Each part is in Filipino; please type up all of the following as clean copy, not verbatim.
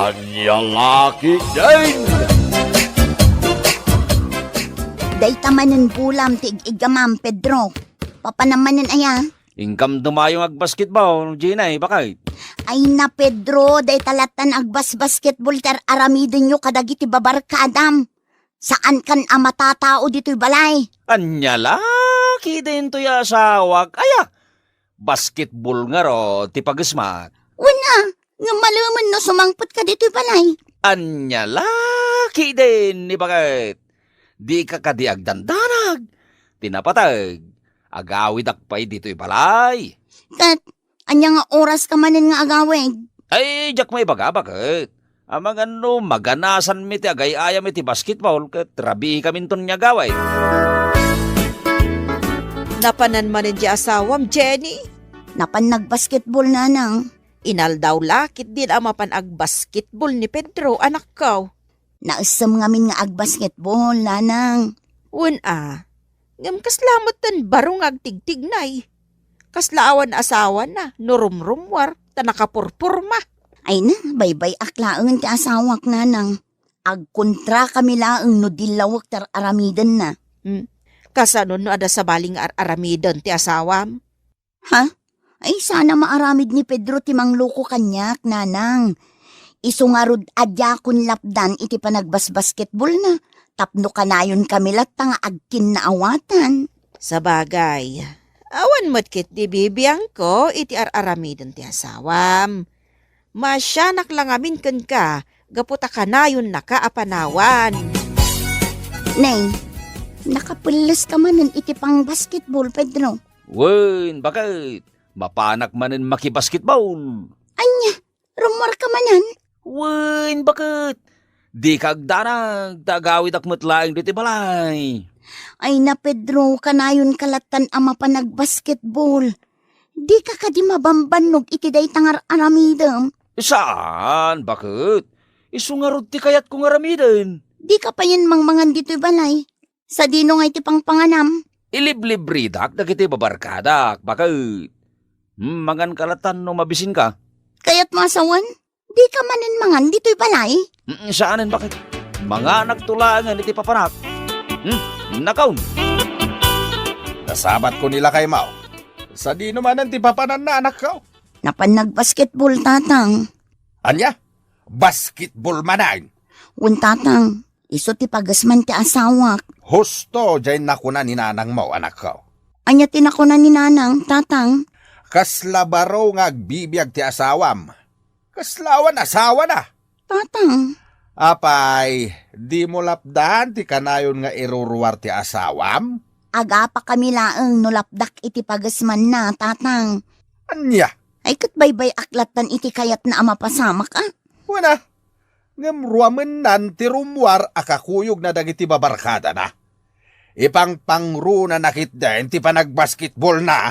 Anyang aki din! Day tamanin bulam tig igamam, Pedro. Papanamanin aya. Ingkam dumayong ag-basketball, Gina, bakit? Ay na, Pedro, day talatan agbas basketball ter aramidin nyo kadagiti babarka, Adam. Saan kan amatatao dito'y balay? Anya laki din to ya asawak. Aya, basketball nga ro, ti pagismat. Una, nga malaman no sumangpot ka dito'y balay. Anya laki din, ni bakit? Di ka kadiag dandanag. Tinapatag, agawid akpay dito'y balay. Kat, anya nga oras ka manin nga agawig. Ay, jak may baga, bakit? Amang ano, maganasan mi ti agay-aya mi ti basketball, kat rabi kami ton niya gaway. Napanan manin di asawam, Jenny. Napan nagbasketball na nang. Inal daw lakit din ang mapanag-basketball ni Pedro, anak ko. Nausam ngamin nga agbasketball, nanang. Ngam kaslamot tan barong agtigtignay. Kaslaawan asawa na, nurumrumwar, tanakapurpurma. Ay na, baybay aklaang ti asawak, nanang. Agkontra kami laang no dilawak tar aramidan na. Kasano no ada sa baling aramidon ti asawam? Ha? Ay sana maaramid ni Pedro timang loko kanyak, nanang. Isungarod adya kun lapdan iti panagbas-basketball na. Tapno kanayon kami latang agkin na awatan. Sa bagay, awan mo't kit di bibiyang ko iti aramidon ti asawam. Masyanak lang amin kan ka, gaputa kanayon na kaapanawan. Nay, nakapulis ka manan iti pang basketball, Pedro. Wen, bakit? Mapanak manin makibasketball. Anya, rumor ka manan. Wen, bakit? Di kagdanag, tagawid akmat laing diti balay. Ay na, Pedro, kanayon kalatan ama pa nagbasketball. Di ka kadi mabambanog iti day tangar aramidam. Saan? Bakit? Isungarod ti kayat kong aramidin. Di ka pa yan mangmangan dito'y balay. Sa dino nga iti pang panganam. Iliblibridak, dagiti babarkadak. Bakit? Mangan kalatan no mabisin ka. Kaya't masawan, di ka manin mangan dito'y balay. Saanin bakit? Mga nagtulangan iti papanak. Nakaun. Nasabat ko nila kay Mao. Sa di naman ang tipapanan na anak ko. Napan nagbasketball, tatang. Anya? Basketball manain. Un tatang, iso ti pagasman ti asawak. Husto dyan na kuna ni nanang mo anak ko. Anya tinako na ni nanang, tatang. Kaslabaro nga agbibiyag ti asawam. Kaslawan asawa na. Tatang, Apay, di mo lapdan ti kanayon nga iruruwar ti asawam? aga pa kami laeng nulapdak iti pagasman na, tatang. Anya? Ay kat baybay aklatan iti kayat na ama pasamak ah. Wana, ngamruamen nan ti rumwar akakuyog na dagiti babarkada na. Ipang pangru na nakit din ti panagbasketball na.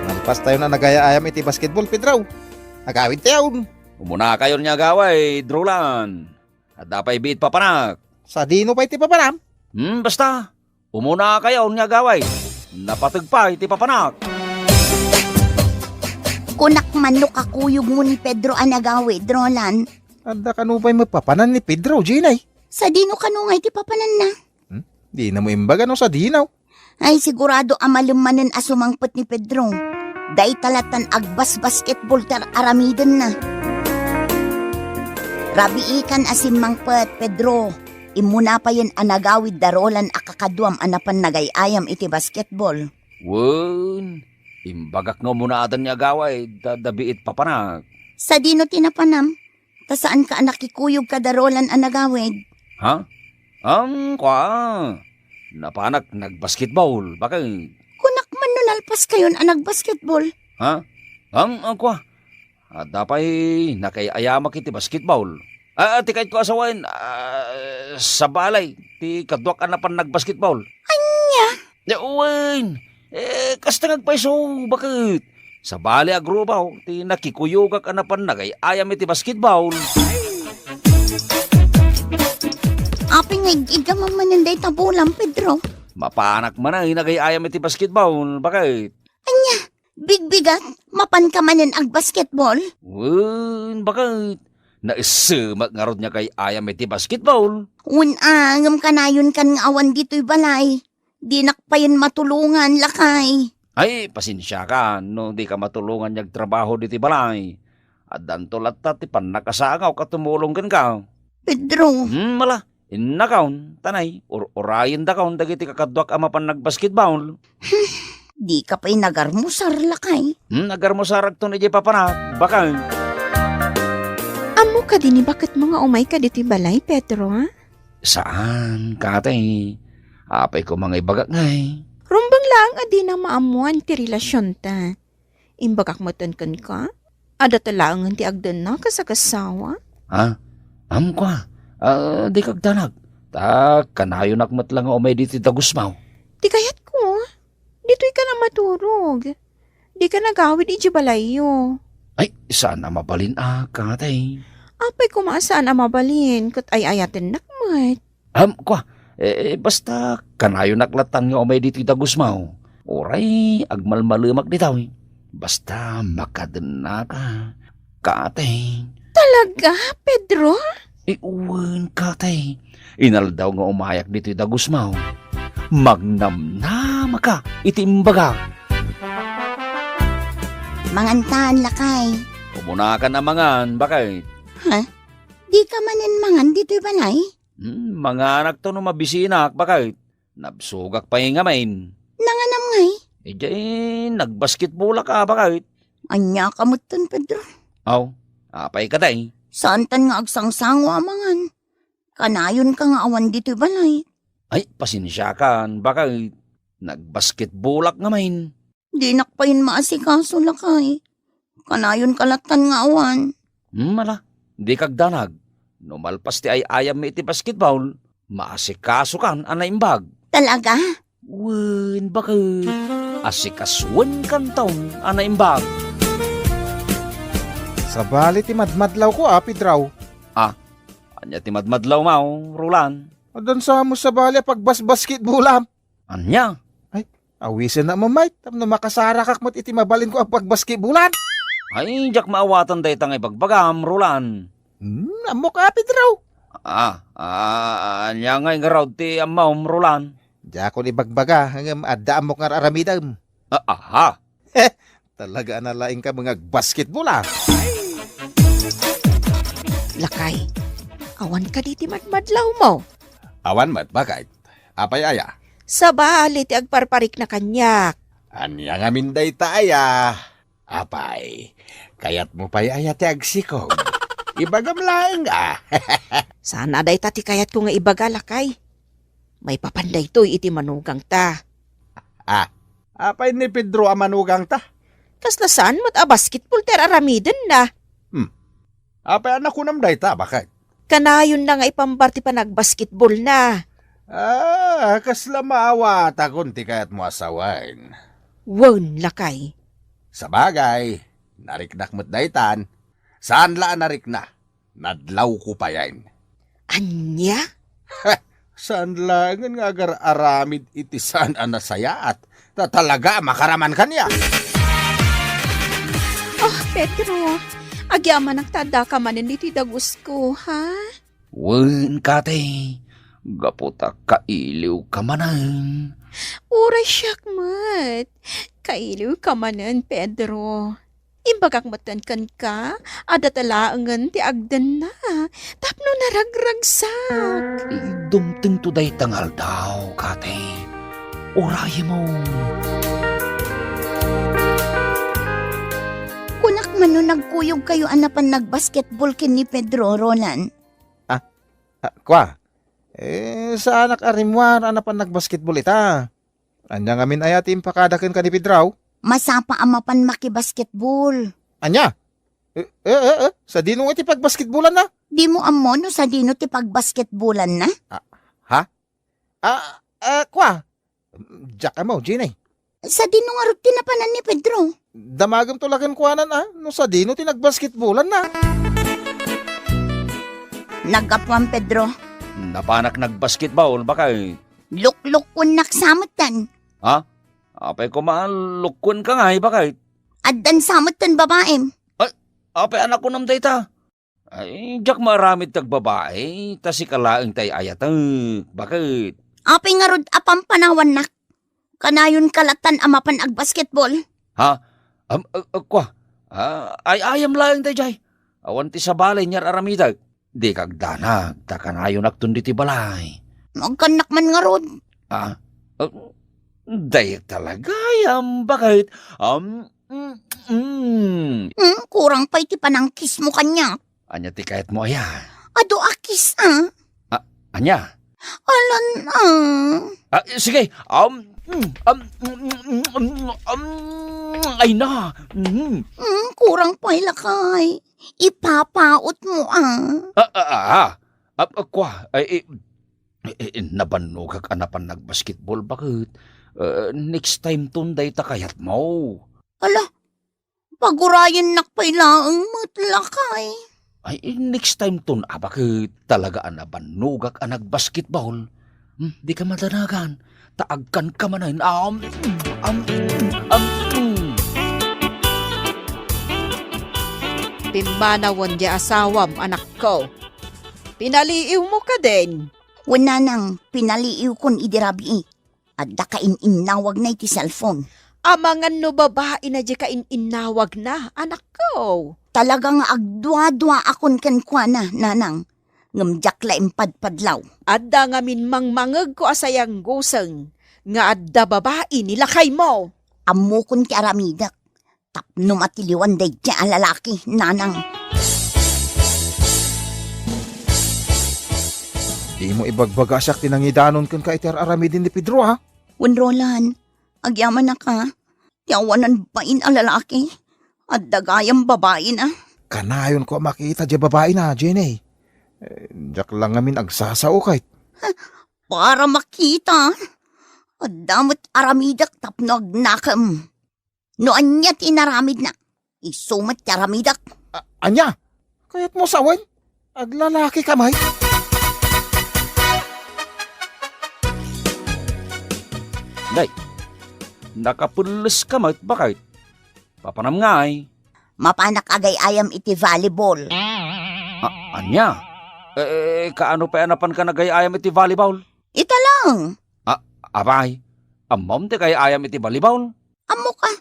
Nalpas tayo na nagaya-ayam iti basketball, Pedro. Agawid tayo. Umuna kayo niya gaway, Drulan. At dapay biit papanak. Sa dino pa iti papanam. Basta. Umuna kayo niya gaway. Napatag pa iti papanak. Kunak man no kakuyog mo ni Pedro anagawi, Drolan. Anda ka no ba'y magpapanan ni Pedro, Ginay? Sa dino kanungay ti papanan na. Di na mo imbaga no sa dinaw. Ay sigurado amalumanan asumangpot ni Pedro. Day talatan agbas basketball tar aramidan na. Rabi ikan asim mangpet, Pedro. Imuna pa yan anagawid darolan akakaduam anapan nagayayam iti basketball. Wen, imbagak nga muna adan niya gaway, dabiit papanak. Sa dino tinapanam, ta saan ka nakikuyog ka darolan anagawid? Ha? Napanak nagbasketball, bakit? Kunak man no nalpas kayon anag basketball. Ha? Kwa? At dapay nakayayama kiti basketball. Ti kahit ko asawain, sa balay, ti kadwak anapan nagbasketball. Anya? Uwain, kasta nagpaiso, bakit? Sa balay agrubaw, ti nakikuyugak anapan nagayayam iti basketball. Aping igamaman mananday tabulang, Pedro. Mapanak man ang inagayayam iti basketball, bakit? Bigbigat, mapan ka manen ag basketball? Wen, bakit? Naisumak nga rod niya kay ayam iti basketball. Unangam kanayon kan nga awan dito'y balay. Di nakpayin matulungan, lakay. Ay, pasensya ka, no di ka matulungan niyag trabaho diti balay. At danto latat ti pan nakasangaw katumulong kan ka. Pedro, Mala, innakaon, tanay, orayin da kaon dagiti kakadwak ama pan nagbasketball. di ka pa'y nagarmusar, lakay. Agar mo sarag to ni papanak, bakal. Amo ka din bakit mga umay ka dito'y balay, Pedro, ha? Saan, katay? Apay ko mga ibagak ngay. Rumbang lang adi na maamuan ti relasyon ta. Imbagak matunkan ka? Ada talangan ti agdan na kasagasawa? Ha? Kwa, di kagdanag. Ta, kanayo nakmat lang umay dito tagusmaw. Di kayat ko. Dito'y ka na maturog. Di ka nagawid iji balayo. Ay, sana mabalin katay. Apay kumasaan ang mabalin kat ay ayatin nakmat. Kwa, basta kanayo naklatan nga umay dito tagusmaw. Oray, agmalmalumak ditaw. Basta makadena ka. Katay. Talaga, Pedro? Iuwan katay. Inal daw nga umayak dito dagusmaw. Magnamnama ka, itimbaga. Mangantaan, lakay. Umuna ka na mangan, bakit? Di ka manen mangan dito'y balay? Mga anak to no mabisinak, bakit? Nabsugak pa yung ngamain. Nanganam ngay. Nagbasketball ka, bakit? Anya kamutan, Pedro. Aw, apay ka day. Saan tan nga agsangsangwa mangan? Kanayon ka nga awan dito'y balay. Ay, pasensya ka, bakit? Nagbasketballak ngamain. Di nakpayin maasikaso, lakay. Kanayon kalatan nga awan. Mala, di kagdanag. Numalpas ti ay ayam mi iti basketball, maasikaso kan anaimbag. Talaga? Wen, bakit? Asikaswan kan taon anaimbag. Sa bali ti madmadlaw ko, Pedraw. Anya ti madmadlaw mau, Roland. Adan sa mo sa bali pagbas-basketballam. Anya? Awisan na mamay, tapno makasara kakmat iti mabalin ko ang pagbasketbulan. Ay, jak maawatan day tangay bagbagam, Roland. Amo ka, Pedraw. Anya ngay nga raw ti amaw, Roland. Diya ko ni bagbaga, hanggang adda mo nga aramidam. Aha. Talaga analaing ka mga basketball. Lakay, awan ka diti madmadlaw mo. Awan mat, bakit? Apay aya? Sa bali ti agparparik na kanyak. Anya nga minday taaya. Apay, kayat mo pa'y aya ti agsikog. Ibagam lang Sana day tati kayat ko nga ibaga, lakay. May papanday to'y iti manugang ta. Apay ni Pedro amanugang ta. Kasla saan mo't basketball ter aramiden na. Apay anak ko namday ta, bakit? Kanayon na nga ipambarti pa nagbasketball na. Kasla maawa ta kunti kayat mo asawain. Won, lakay. Sa bagay, nariknak mo't daytan. Saan laan narikna? Nadlaw ko pa yan. Anya? Saan langan nga agar aramid iti saan anasayaat? Talaga makaraman kanya. Pedro, agyaman nagtada ka manin iti dagus ko, ha? Wen, katay. Gaputa kailiw ka manan. Uray siyak mat. Kailiw ka manan, Pedro. Imbagak matan kan ka, adatalaangan ti agdan na. Tapno naragragsak. Dumting to day tangal daw, katay. Uraye mo. Kunak man no nagkuyog kayo anapan nagbasketball kin ni Pedro, Roland. Kwa, sa anak arimwar anapan nagbasketball ita. Anya nga min ayatim pakadakin ka ni Pedraw. Masapa amapan makibasketball. Anya? Sa dinong iti pagbasketballan na? Di mo amo no sa dino ti pagbasketballan na? Kwa, Jack mo, Ginay. Sa dino nga rutin na panan ni Pedro. Damagam tulagan kuanan no sa dino ti nagbasketballan na. Nagapuan Pedro. Napanak nagbasketball, bakay? Lukluk kun naksamatan. Apay ko lukon ka nga, bakit? Addan samot tan babaem. Ape anak ko nam dayta. Ay, jak maramid tag babae, ta si kalaeng tay ayat. Bakit? Apay nga rod apam panawan nak. Kanayon kalatan amapan ag basketball. Kwa, ay ayam lang tay jay. Awan ti sa balay nyar aramidag. Di kag danag, takanayon akton di ti balay. Magkanak man nga rod. Dayak talaga ayam, bakit? Kurang pa'y ti panangkis mo kanya. Anya ti kahit mo aya. Ado akis Anya? Alan Sige, ay na. kurang pa'y lakay. Ipapaot mo Kwa, nabanog kag anapan nagbasketball, bakit? Next time tunday ta kayat mo. Ala, pagurayan nakpay laang matlakay. Ay, next time tun, bakit talaga anabanog kag nagbasketball? Di ka matanagan. Taagkan ka manayin. Pimanawon di asawam, anak ko. Pinaliiw mo ka din. Wala nang pinaliiw kon idirabi. At dakain-inawag na iti cellphone. Amangan no babae na di ka inawag na, anak ko. Talagang agdwa-dwa akon kankwa na, nanang. Ngamjak la impadpadlaw. Adda nga min mangmangag ko asayang guseng. Nga adda babae nilakay mo. Ammo kon ti aramidak. Tapno matiliwan day ti alalaki, nanang. Di mo ibagbagasak tinangidanon kan ka iti aramidin ni Pedro, ha? Wenrolan, agyaman na ka. Tiawanan bain alalaki. At dagayang babae na. Kanayon ko makita di babae na, Jenny. Diyak lang ngamin agsasao kahit. Para makita. At damot aramidak tapno agnakam. Noan niya tinaramid na. Isumat aramidak. Anya, kayat mo sawan? Aglalaki ka, may. Day, nakapulis ka mat, bakit? Papanam nga ay. Mapanak agay ayam iti volleyball. Anya? Kaano pa anapan ka nagayayam iti volleyball? Ita lang. Abay, amom ti kay ayam iti volleyball? Amo ka.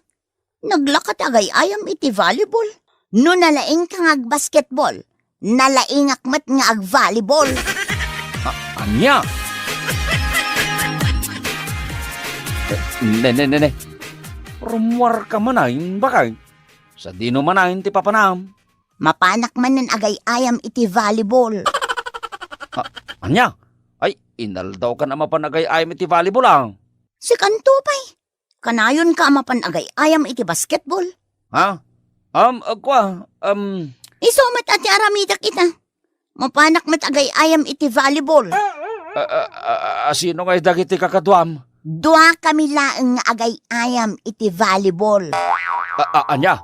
Naglakat agay ayam iti volleyball. No nalaing ka nga ag basketball. Nalaing akmat nga ag volleyball. Anya? Ne. Rumwar ka manayin, bakay? Sa dino manayin ti papanam. Mapanak man ng agay ayam iti volleyball. Anya? Ay, inal daw ka na mapanagay ayam iti volleyball lang. Si kanto pa'y. Kanayon ka mapanagay ayam iti basketball. Ha? Isumat ati aramidak ita. Mapanak matagay ayam iti volleyball. Sino ngay dagiti kakadwam? Dua kami laeng nga agay ayam iti volleyball. Anya?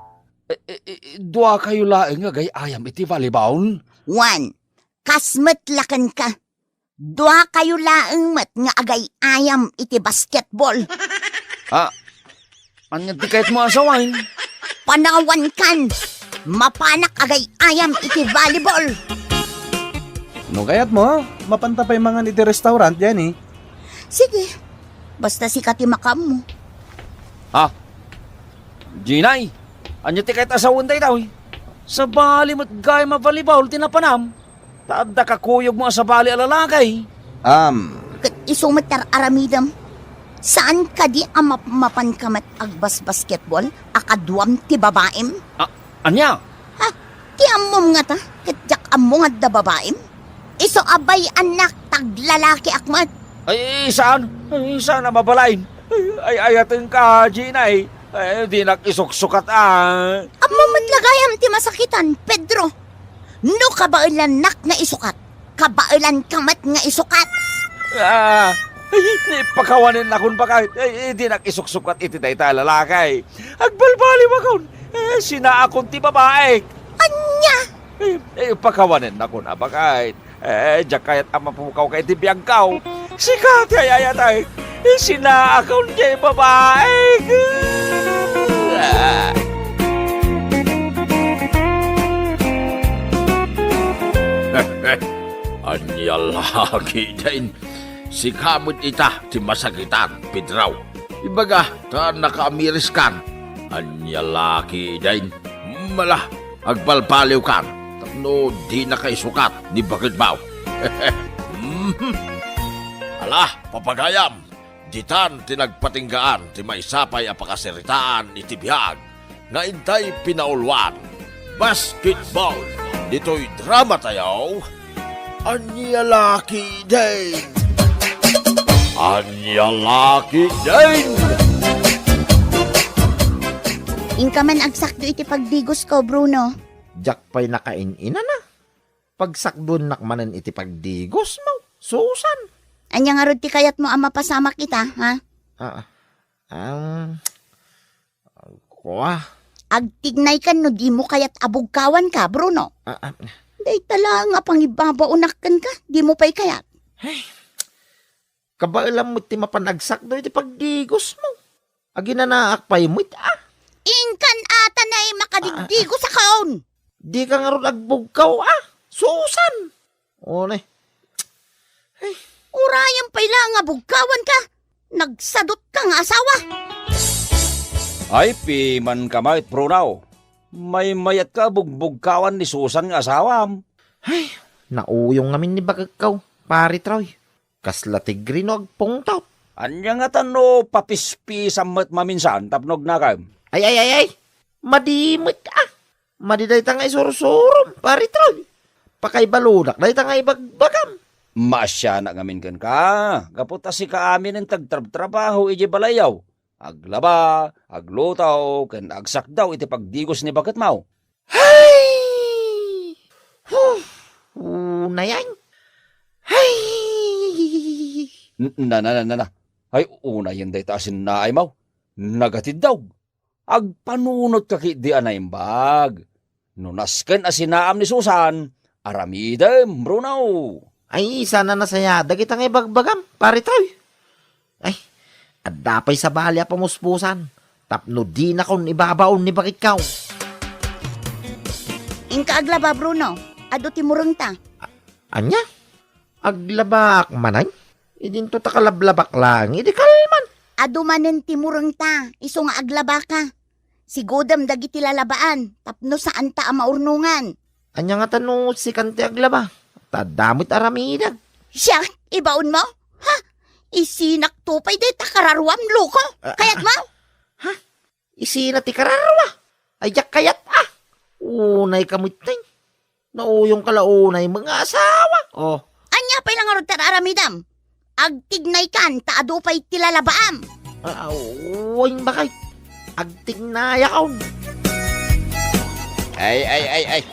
Dua kayo laeng agay ayam iti volleyball? 1. Kasmet lakan ka. Dua kayo laeng mat nga agay ayam iti basketball. Anya ti kahit mo asawain? Panawan kan. Mapanak agay ayam iti volleyball. No kayat mo, mapantapay mga iti restaurant, Jenny. Sige. Basta si Katimakam mo. Ginay, anya ti kahit asawan tayo daw. Sa bali mo't gaya ma-volleyball tinapanam. Taadda ka kuyog mo sa bali alalakay. Isumat aramidam. Saan ka di mapan kamat agbas basketball? Akadwam ti babaem? Anya? Ti amom nga ta. Katyak ammo nga da babaem? Iso abay anak taglalaki akmat. Ay, saan? Ay, saan na mabalain? Ay, ayatin ka, Ginay. Ay, di nakisuksukat Amo matlagayam ti masakitan, Pedro. No kabailan nak nga isukat. Kabailan kamat nga isukat. Ay, pakawanin na kun pa kahit. Ay, di nakisuksukat iti day talalakay. Agbalbali makon. Sinaakon ti babae. Anya? Pakawanin na kun pa kahit. Diyak kayat amapukaw kay ti biyangkaw. Sikat ay ayatay. Sinaakaw niya babae. Anya lagi din. Si kamot ita, ti masakitan, Pedraw. Ibaga, ta nakaamiris kan. Anya laki din. Mala, agbalbaliw kan. Tapno di na kay sukat ni Bakit Baw. Ala, papagayam. Ditan tinagpatinggaan ti may sapay apakasiritaan iti bihag. Nga intay pinaulwan. Basketball. Dito'y drama tayaw. Anya laki din. Anya laki din. Ingka man agsakdo iti pagdigos ko, Bruno. Jak pa'y nakain-ina na. Pagsakdon nakmanan iti pagdigos mo. Susan. Anya nga rod ti kayat mo ang mapasamak kita, ha? Kuha. Agtignay kan no di mo kayat abugkawan ka, Bruno. Day tala nga pangibabaunakan ka, di mo pa'y kayat. Kabailam mo ti mapanagsak do iti pagdigos mo. Aginanaak pa'y mo Ingkan ata na makadigdigo sa kaon. Di ka nga ron agbugkaw Susan. One. Urayan pa'y lang nga bugkawan ka. Nagsadot ka nga asawa. Ay, piman kamait, Bruno. May mayat ka bugbugkawan ni Susan nga asawam. Nauyong ngamin ni Bagagkaw. Pari Troy. Kasla tigri no agpungtaw. Anya nga tano papispi samet maminsan tapnog na kam. Ay. Madimit Madiday ta nga isurusurum. Pari Troy. Pakaibaludak. Day ta nga ibagbagam. Masya na ngamin kan ka. Kaputa si ka amin ang tagtrabaho iji balayaw. Aglaba, aglutaw, kan agsak daw iti pagdigos ni Bakit Mau. Hay! Una yan. Hay! Na. Ay, una yan day taasin na ay Mau. Nagatid daw. Agpanunot kakit di anaimbag. Nunasken asinaam ni Susan. Aramidem, Bruno. Ay, sana nasaya. Dagit ang ibagbagam. Pari Troy. Ay, adapay sa balya pamuspusan. Tapno di na kon ibabaon ni Bakikaw. Ingka aglaba, Bruno. Ado timurong ta. Anya? Aglabak manay? Idinto ta kalablabak lang. Idi kalman. Ado manen timurong ta. Iso nga aglaba ka. Sigodam dagiti lalabaan. Tapno saan ta ang maurnungan. Anya nga tanong si Kante aglaba. Tadamit aramidag. Siya, ibaon mo? Ha? Isinak tupay day takararwam, loko. Kayat mo? Isina ti kararwa. Ayak kayat Unay kamitay. Nauyong kalaunay mga asawa. Oh. Anya pa'y lang arod tararamidam. Agtignay kan, taado pa'y tilalabaam. Uwing bakay. Agtignaya kaon. Ay.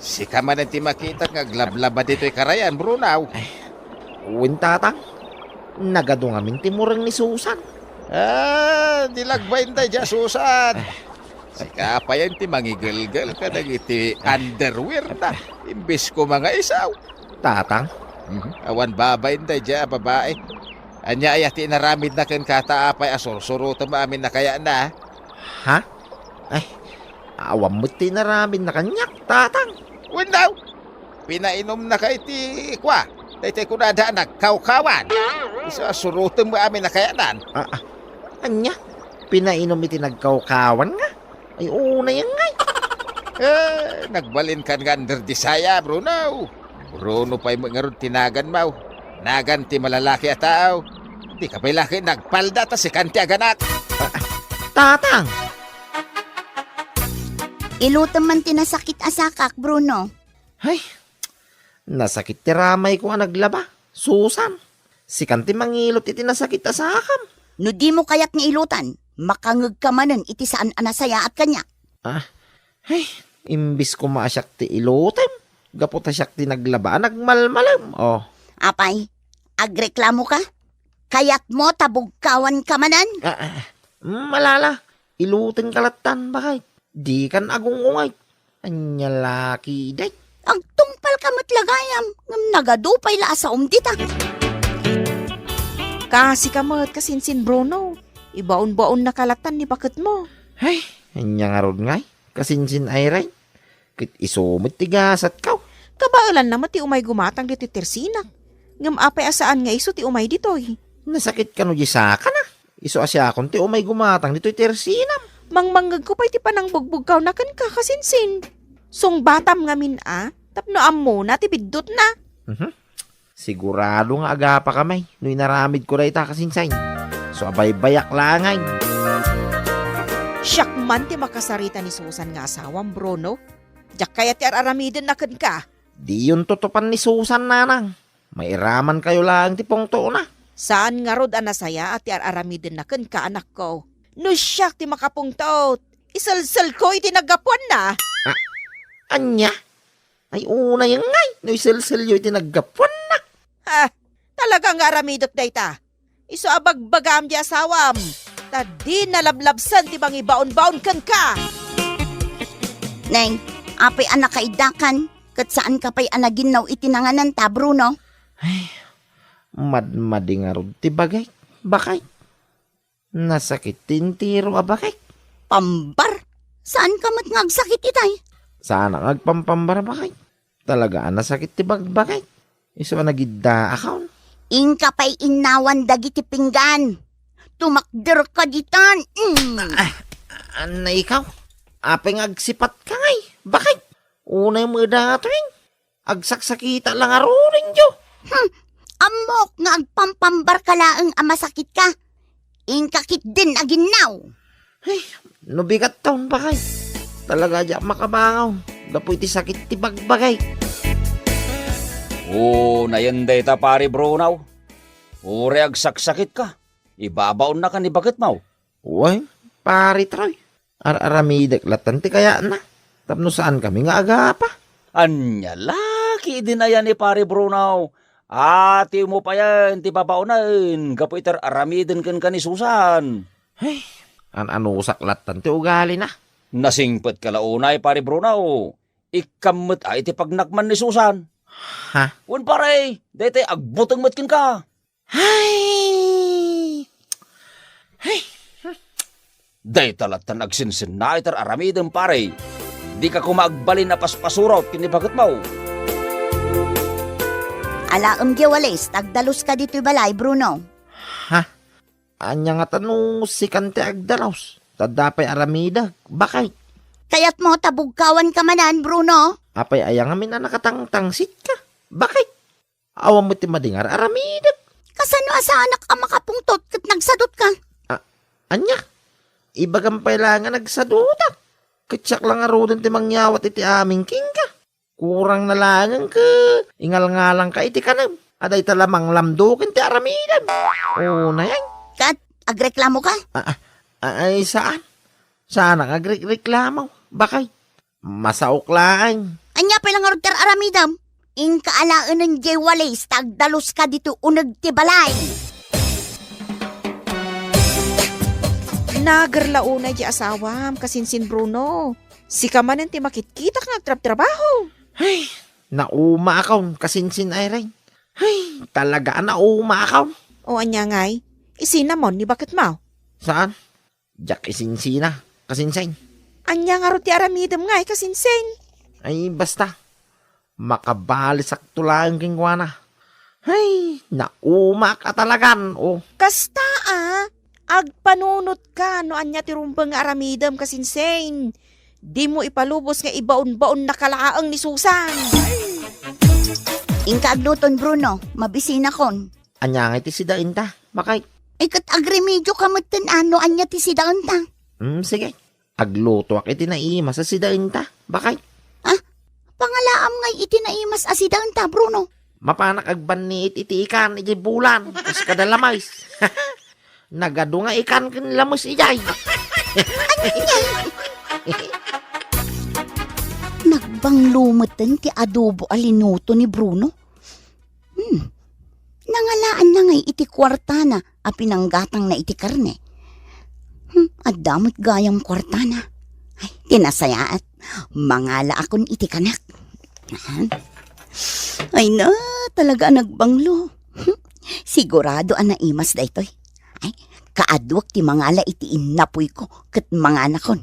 Si ka man ti makita nga glablaba dito'y karayan, Brunaw. Uwin tatang. Nagado nga min timurang ni Susan. Dilagbayin tayo dyan, Susan. Si ka pa yan ti mangigilgal ka iti underwear na. Imbis ko mga isaw. Tatang. Awan babayin tayo dyan, babae. Anya ay ti naramid na kan kataapay asur-suruto maamin na kaya na. Ha? Ay, awam mo tinaramid na kanyak, tatang. Windaw, pinainom na kay ti kwa. Tay ko na daan nagkawkawan. Isa suruto mo amin na kayanan. Anya? Pinainom iti nagkawkawan nga? Ay, una yan nga. Nagbalin kan nga under disaya, Bruno. Bruno pa'y mga ron tinagan mo. Nagan ti malalaki at tao. Di ka pa'y laki nagpalda ta si kanti aganak. Tatang! Ilutam man tinasakit asakak, Bruno. Ay, nasakit ti ramay ko ang naglaba. Susan, si kanti mangilot iti nasakit asakam. No di mo kayat nga ilutan, makangag ka manen iti saan anasaya at kanya. Ay, imbis ko maasyak ti ilutem. Gapot asyak ti naglaba, nagmalmalam. Oh. Apay, agreklamo ka? Kayat mo tabugkawan ka manan? Malala, ilutin kalatan bakay. Di kan agungungay. Anya laki day. Agtungpal ka matlagayam, ngam nagadupay la sa umdita. Kasi kamat kasinsin Bruno. Ibaon-baon na kalatan ni Bakit mo. Ay, anya nga ron ngay. Kasinsin ay ray. Kit isumit tigasat kaw. Kabailan naman ti umay gumatang dito tersinak. Ngam apay asaan nga iso ti umay ditoy. Nasakit ka no gisaka na. Iso asya akong ti umay gumatang dito'y tersinam. Mangmanggag ko pa'y ti panang bugbog ka kasinsin. Song batam ngamin tapno ammo na ti biddot na. Sigurado nga aga pa kamay. No'y naramid ko na ita kasinsay. So abay bayak langay. Siyak man ti makasarita ni Susan nga asawang Bruno. Diyak kaya ti aramiden na ka. Di yun tutupan ni Susan nanang. May raman kayo lang ti pongto na. Saan nga rod anasaya at ti aramiden na ka anak ko. No siyak ti makapungtot. Isalsal ko iti nagapuan na. Anya? Ay una yung ngay. No'y silsilyo iti naggapuan na. Ha, talagang aramidot da ita. Iso abagbagam di asawam. Tadi nalablabsan ti bang ibaon-baon ka. Neng, apay anak kaidakan. Kat saan ka pa'y anaginaw itinanganan ta, Bruno? Madmadi nga rod ti bagay. Bakay? Nasakit tintiro bakay. Pambar? Saan ka mat ngagsakit itay? Sana agpampambara bakay. Talaga nasakit ti bagbagay. Iso nagidda akaw. Ingka pa'y inawan dagiti pinggan. Tumakder ka ditan. Ano ikaw? Apeng agsipat ka ngay. Bakit? Unay mo dato'y. Agsaksakita lang arurin jo. Amok nga agpampambar ka laang amasakit ka. Ingkakit din aginaw. Nubigat taon bakay. Talaga dya makabangaw. Gapoy ti sakit ti bagbagay. Nayanday ta pare Bruno. Uri agsaksakit ka. Ibabaon na ka ni bakit mau? Uy, pari troy. Aramidek latan ti kaya na. Tapno saan kami nga aga pa? Anya, laki din na yan ni pare Bruno. Ati mo pa yan, ti babaonan. Gapo iter aramidin kan ni Susan. Ano saklatan ti ugali na. Nasingpet ka launay pare Bruno. Ikamot ay ti pagnakman ni Susan. Ha? Un pare, dete agbutang matkin ka. Day talatan agsinsin na iter aramidin pare. Di ka kumagbalin na paspasuraw kinibagat mo. Alaam giwalis, tagdalos ka dito'y balay, Bruno. Anya nga tanong si Kante Agdaraos. Tadapay aramida. Bakay? Kaya't mo tabugkawan ka manan, Bruno. Apay ayang amin na nakatangtangsit ka. Bakay? Awang mo ti madingar aramida. Kasano asa anak ka makapungtot kat nagsadot ka? Anya? Ibagampay lang nga nagsaduta. Kitsak lang arudan ti mangyawat iti aming king ka. Kurang na lang ka. Ingal nga lang ka iti kanam. Aday talamang lamdukin ti aramidan. Na yan. Kat, agreklamo ka? Ay saan? Saan ang agreklamo? Bakay? Masaok lang. Anya pa lang order aramidam. Ing kaalaan ng jaywalis, tagdalos ka dito unag ti balay. Nagarlaunay di asawam kasinsin Bruno. Si kamanan ti makitkitak nga agtrab-trabaho. Nauma akaw kasinsin ay rin. Talaga nauma akaw. O anya ngay, isinamon ni bakit mau? Saan? Jack isinsina. Kasinsin. Anya nga ro ti aramidam ngay kasinsin. Ay basta. Makabalisak tulang kingwana. Nauma ka talagan. Kasta agpanunot ka no anya ti rumbang nga aramidam kasinsin. Di mo ipalubos nga ibaon-baon na kalaang ni Susan. Ing kaagluton, Bruno, mabisina kon. Anya nga iti sidain ta. Bakay? Kat agremedyo ka matan ano anya ti sidaan ta. Sige. Agluto ak iti naima sa sidain ta. Bakay? Pangalaam ngay iti naimas asidaan ta, Bruno. Mapanak agbanit iti ikan iti bulan. Kas kadalamay's. Nagado nga ikan kinilamos ijay. Nagbanglumetan ti adobo alinuto ni Bruno. Nangalaan na ngay iti kwartana a pinanggatang na iti karne. Adamot gayang kwartana. Ay, kinasayaat. Mangala akon iti kanak. Ay na, talaga nagbanglo. Sigurado ang naimas da ito'y. Ay, kaadwak ti mangala iti inapoy ko kat mga anakon.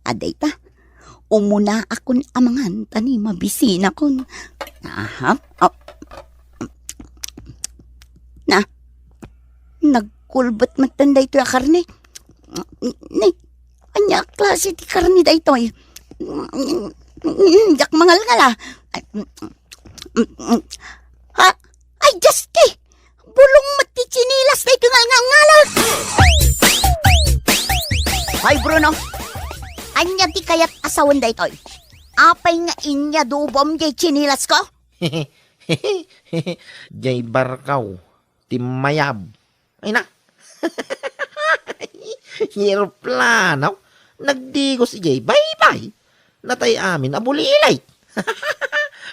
Aday ta, umuna akon amangan tani mabisina kon. Ahap. Na. Nagkulbat magtanda ito yung karne. Anya klase ti karne da ito. Jak mangal nga la. Ha? Ay, Justy! Bulong mati chinilas na ito ngal. Hoy, Bruno. Anya ti kayat asawan da ito. Apay nga inya dubom jay chinilas ko? Jay barkaw, timayab. Ay na. Aeroplano. Nagdigos si Jay, bye-bye. Natay amin, abulilay.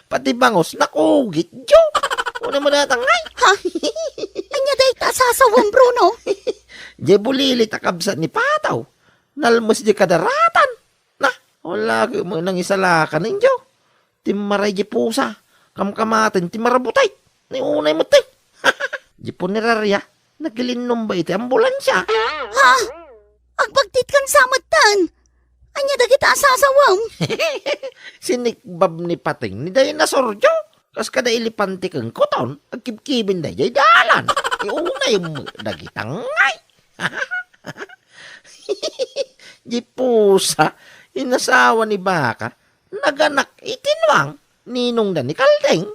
Pati bangos, nakugit, jo. Una mo natangay. Ha? Anya day ta sasawan, Bruno. Jay bulili takabsat ni Pataw. Nalmos di kadaratan. Na, wala mo nang isalakan ninyo. Timaray di pusa. Kamkamatin, timarabutay. Ni unay mo tay. Di po nirarya. Nagilinom ba iti ambulansya? Ha? Agbagtit kan samatan. Anya da kita sasawam. Sinikbab ni Pating ni Dinosaur Jo. Kas kada ilipante kang koton, agkibkibin da jay dalan. Iunay mo dagitangay. Di pusa, inasawa ni Baka, naganak itinwang, ninong da ni Kaldeng.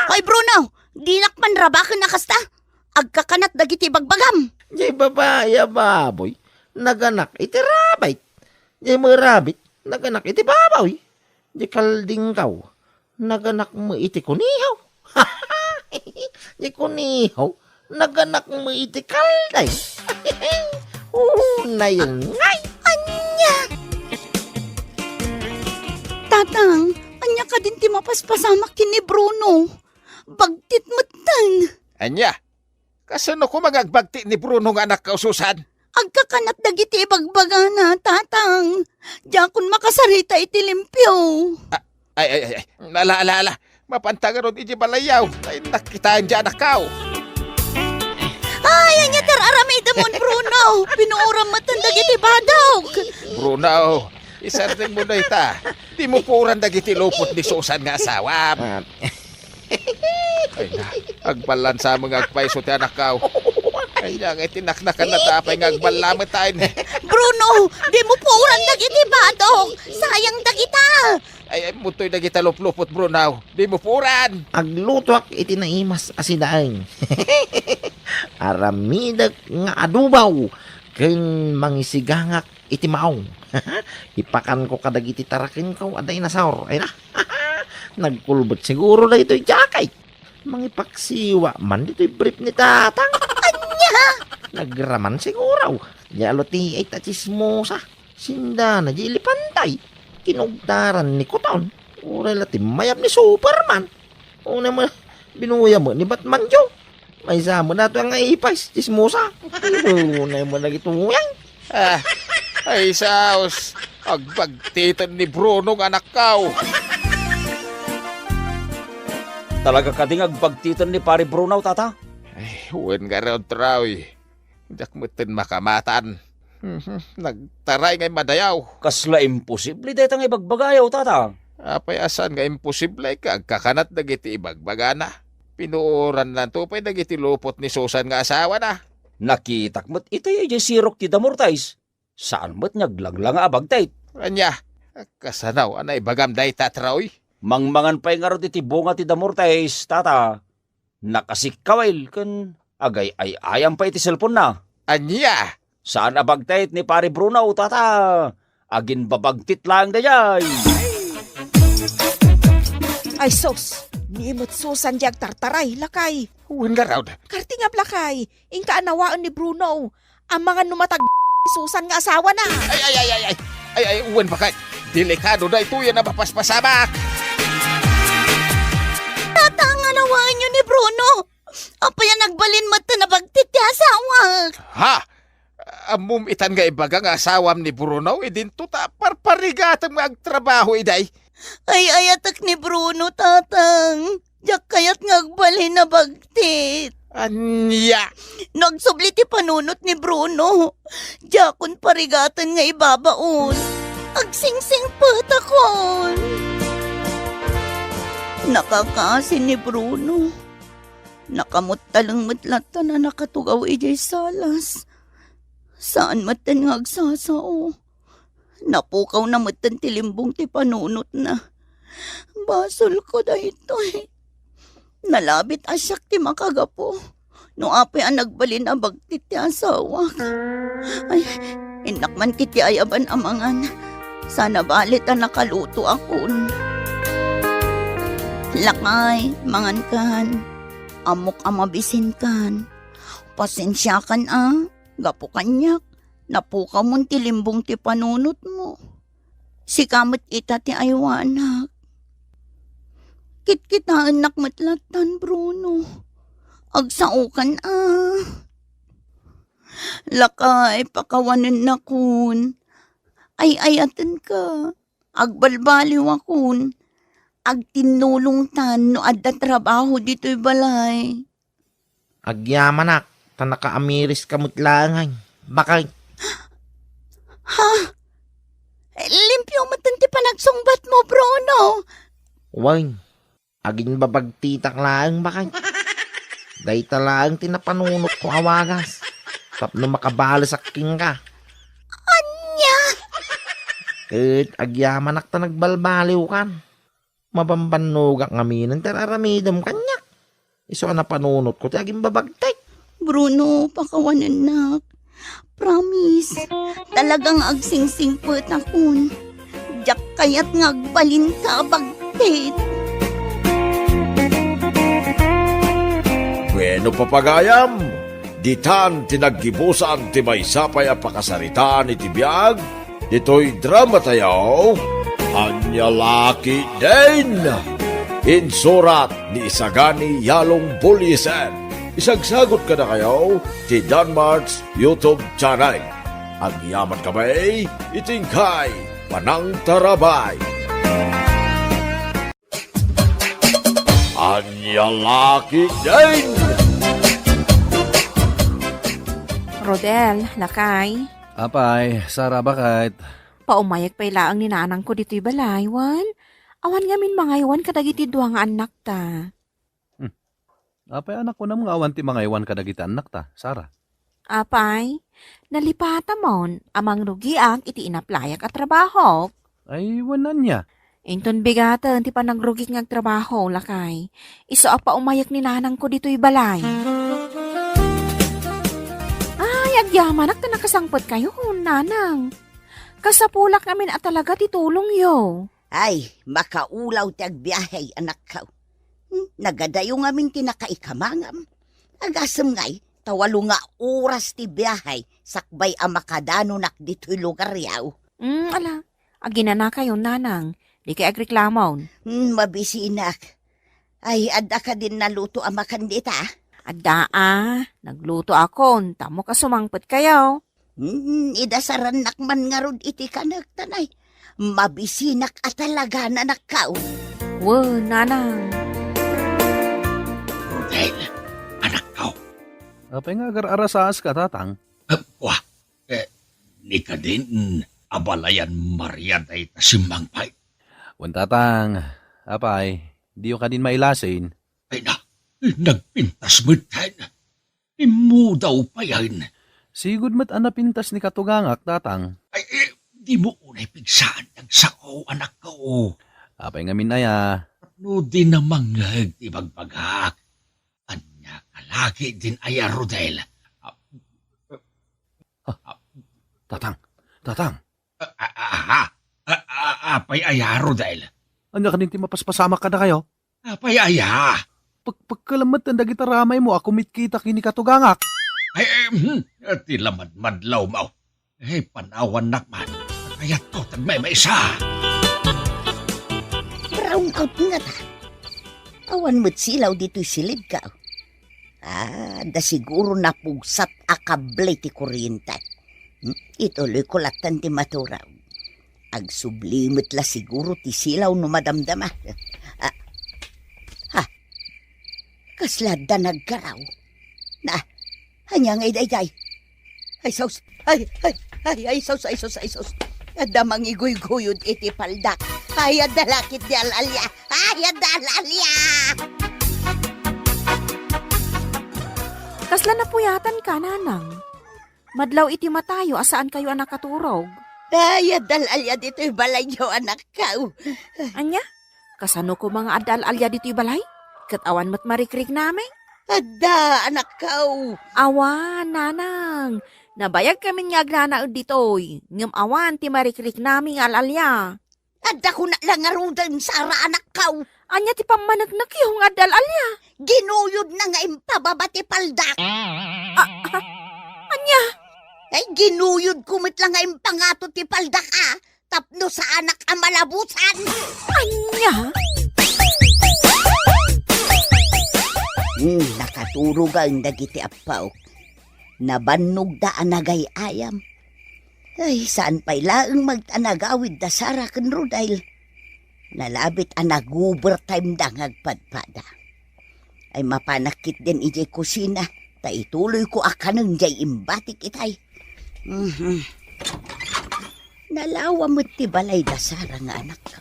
Hoy, Bruno. Dinak man rabakan na kasta. Agkakanat dagiti bagbagam. Di babaya baboy, naganak iti rabay. Di marabit, naganak iti baboy. Di Kalding kaw, naganak mo iti kunihaw. Di kunihaw, naganak mo iti Kalday. Na yun ngay. Anya! Tatang, anya ka din ti mapaspasamak kini Bruno. Bagtit matan. Anya, kasano ko magagbagti ni Bruno nga anak kaususan? Agkakanat dagiti bagbagana, tatang. Diakon makasarita iti limpyo. Ay. Ala. Mapantangaron iti balayaw. Ay, nakitaan dyan akaw. Ay, anya tararamay damon, Bruno. Pinuuram matan dagiti badog. Bruno, isarting mo na ita. Di mo puran dagiti lupot ni Susan nga asawa. Ay na, agbalan sa mga agpaiso ti anak kaw. Ay na, nga tinaknakan na tapay nga agbalamit tayo. Bruno, di mo puuran dagiti badog. Sayang dagita. Ay, mutoy na kita luplupot, Bruno. Di mo puran. Agluto iti naimas asinaan. Aramidag nga adubaw. Ken mangisigangak iti maong. Ipakan ko kadag iti tarakin ko at dinosaur. Ay na. Nagkulbot siguro na ito'y jakay. Mangipaksiwa man dito'y brief ni tatang. Anya! Nagraman siguro. Yalo ti ay tachismosa. Sinda na di ilipantay. Kinugdaran ni Kuton. Uray lati mayap ni Superman. Una mo, binuya mo ni Batman Jo. May samo na ito ang ipais, chismosa. Una mo na gituyang. Ay, saos. Agbagtitan ni Bruno nga anak kaw. Talaga ka ding agpagtitan ni Pare Bruno, tata? Ay, huwag nga rin trawi. Dakmutin makamatan. Nagtaray ngay madayaw. Kasla imposible dahil ang ibagbagayaw, tata. Apay asan nga imposible ka kakanat dagiti ibagbagana. Pinuuran na tupay dagiti lupot ni Susan nga asawa na. Nakitak mo't itay ay sirok ti damortais. Saan mo't nyaglanglang abagtay? Anya, kasanaw anay bagam day tatraoy. Mangmangan pa'y nga ro iti bunga ti damortais, tata. Nakasikawail kan agay ay ayam pa iti cellphone na. Anya, Saan abagtay ni Pare Bruno, tata? Agin babagtit lang dayay. Ay sos, niimot Susan diag tartaray, lakay. huwag nga raw. Karti nga lakay, ingka anawaan ni Bruno. Ang mga numatag Susan nga asawa na. Ay, huwag pa kay. Delikado na ito yan na mapaspasamak. Tatang anawaan niyo ni Bruno. Apaya nagbalin mata na bagtit ti asawa. Ha? Amum itan nga ibaga nga asawam ni Bruno, idin tuta parparigatang magtrabaho iday. Ay ayatak ni Bruno, tatang. Diyak kayat ngagbalin na bagtit. Anya, Nagsubli ti panunot ni Bruno. Diyakon parigatan nga ibabaon. Agsingsing patakon. Nakakasin ni Bruno. Nakamot talang matlata na nakatugaw ijay salas. Saan matan nga agsasao? Napukaw na matan tilimbong ti panunot na. Basol ko dahito eh. Nalabit asyak ti makagapo. No apay ang nagbalin abagtit ti asawa. Ay, inakman kiti ayaban amangan. Sana balit ang nakaluto akon. Lakay, mangan kan. Amok amabisin kan. Pasensya kan gapo kanyak. Napukaw mong tilimbong ti panunot mo. Si kamot ita ti aywanak. Kit-kitaan nakmatlatan, Bruno. Agsaukan Lakay, pakawanan na kun. Ay-ayatan ka. Agbalbaliw akun. Agtinulong tan no adda trabaho dito'y balay. Agyamanak, tanaka-amiris kamutlangan. Bakay, Limpyo matanti pa nagsungbat mo, Bruno. wine. Aging babagtitak laang bakay. Day talaang tinapanunot ko awagas. Tapno makabala sa king ka. Anya? Ket agyamanak ta nagbalbaliw kan. Mabambanugak ngaminan teraramidom kanyak. Iso na panunot ko ti aging babagtay. Bruno, pakawanan nak. Promise. Talagang agsingsing patakon. Diyak kaya't ngagbalin ka bagtit. Bueno papagayam, ditan tinaggibusan ti may sapay a pakasaritaan iti biyag, dito'y drama tayo, Anya Laki din! Insurat ni Isagani Yalong Buliesen. Isagsagot ka na kayo ti Danmarks YouTube channel. Ang yaman kamay, itingkay, Panang Tarabay. Anya Laki din! Rodel, Lakay, Apay, Sara, bakit? paumayag pa'y laang ni nanang ko dito'y balay, wan. Awan nga min mga iwan kadagiti duwa nga anak ta. Apay, anak ko na mga awan ti mga iwan kadagita anak ta, Sara. Apay, nalipata mon, amang rugiak iti inaplayak at trabaho. Ay, wanan niya. Inton bigatan ti panagrugik nga trabaho, Lakay. Iso a paumayak ni nanang ko dito'y balay. Ay, agyaman ak na nakasangpot kayo, nanang. Kasapulak namin at talaga titulong yo. Ay, makaulaw ti agbiyahe, anak ka. Nagadayo ngamin tinakaikamangam. Agasam ngay, tawalo nga oras ti biyahe, sakbay ang makadano nak dito'y lugar yaw. Ala, aginana kayo, nanang. Di kay agreklamon. Mabisi inak. Ay, adda ka din naluto ang makandita. Adda nagluto ako, tamo ka sumangpot kayo. Idasaran nakman nga rod iti kanak tanay. Mabisinak at talaga na nakaw. Wow, nanang. Rodel, anak ko. Apay nga agar-arasaas ka, tatang. Ni ka din, abalayan Maria day tasimang pay. Wan tatang, apay, di yung ka din mailasin. Ay na, nagpintas mo tayo. Imu daw pa yan. Sigud mat anapintas ni katugangak, tatang. Ay, di mo unay pigsaan ng sao, anak ko. Apay nga minaya. No din na manghag ti bagbagak. Anya kalaki din aya, Rodel. Tatang. Apay aya, Rodel. Anya ka din ti mapaspasama ka na kayo? Apay aya. Pagkalamat ang dagita ramay mo, ako mitkita kini katugangak. Ay, ti lamad madlaw mo. Ay, panawan nakman. Kaya to, tagmay isa. Brown out nga ta. Awan mo't silaw dito'y silid ka. Da siguro napugsat akable ti kuryente. Ituloy ko latan ti maturaw. Agsublimit la siguro ti silaw no madamdama. Kaslada nagkaraw. Na, hanyang ay. Ay, saus. Ay, saus. Ada mangiguy-guyod iti paldak. Ay, adalakit di alalya. Ay, adalalya. Kasla na puyatan ka, nanang. Madlaw iti matayo, asaan kayo anak katurog? Ay, adalalya dito'y balay yo, anak ka. Anya? Kasano ko mga adal-alya dito'y balay? Katawan mo't marikrik namin? Ada, anak ka. Awan, nanang. Nabayag kami nga agnanaod dito'y. Ngam awan, ti marikrik namin alalya. Ada ko na lang arudan, Sara, anak ka. Anya ti pamanagnak yung adal-alya. Ginuyod na nga impababati paldak. Anya? Ay, ginuyod kumit lang nga impangato ti paldak, tapno sa anak ang malabusan. Anya? Nakaturog ang dagiti apaw. Nabannog da anagay ayam. Ay, saan pa'y laang magtanagawid da Sara ken Rodail. Nalabit ang nag-overtime da ngagpadpada. Ay mapanakit din ijay kusina. Ta ituloy ko akanang jay imbatik itay. Nalawa mo't ti balay da Sara nga anak ka.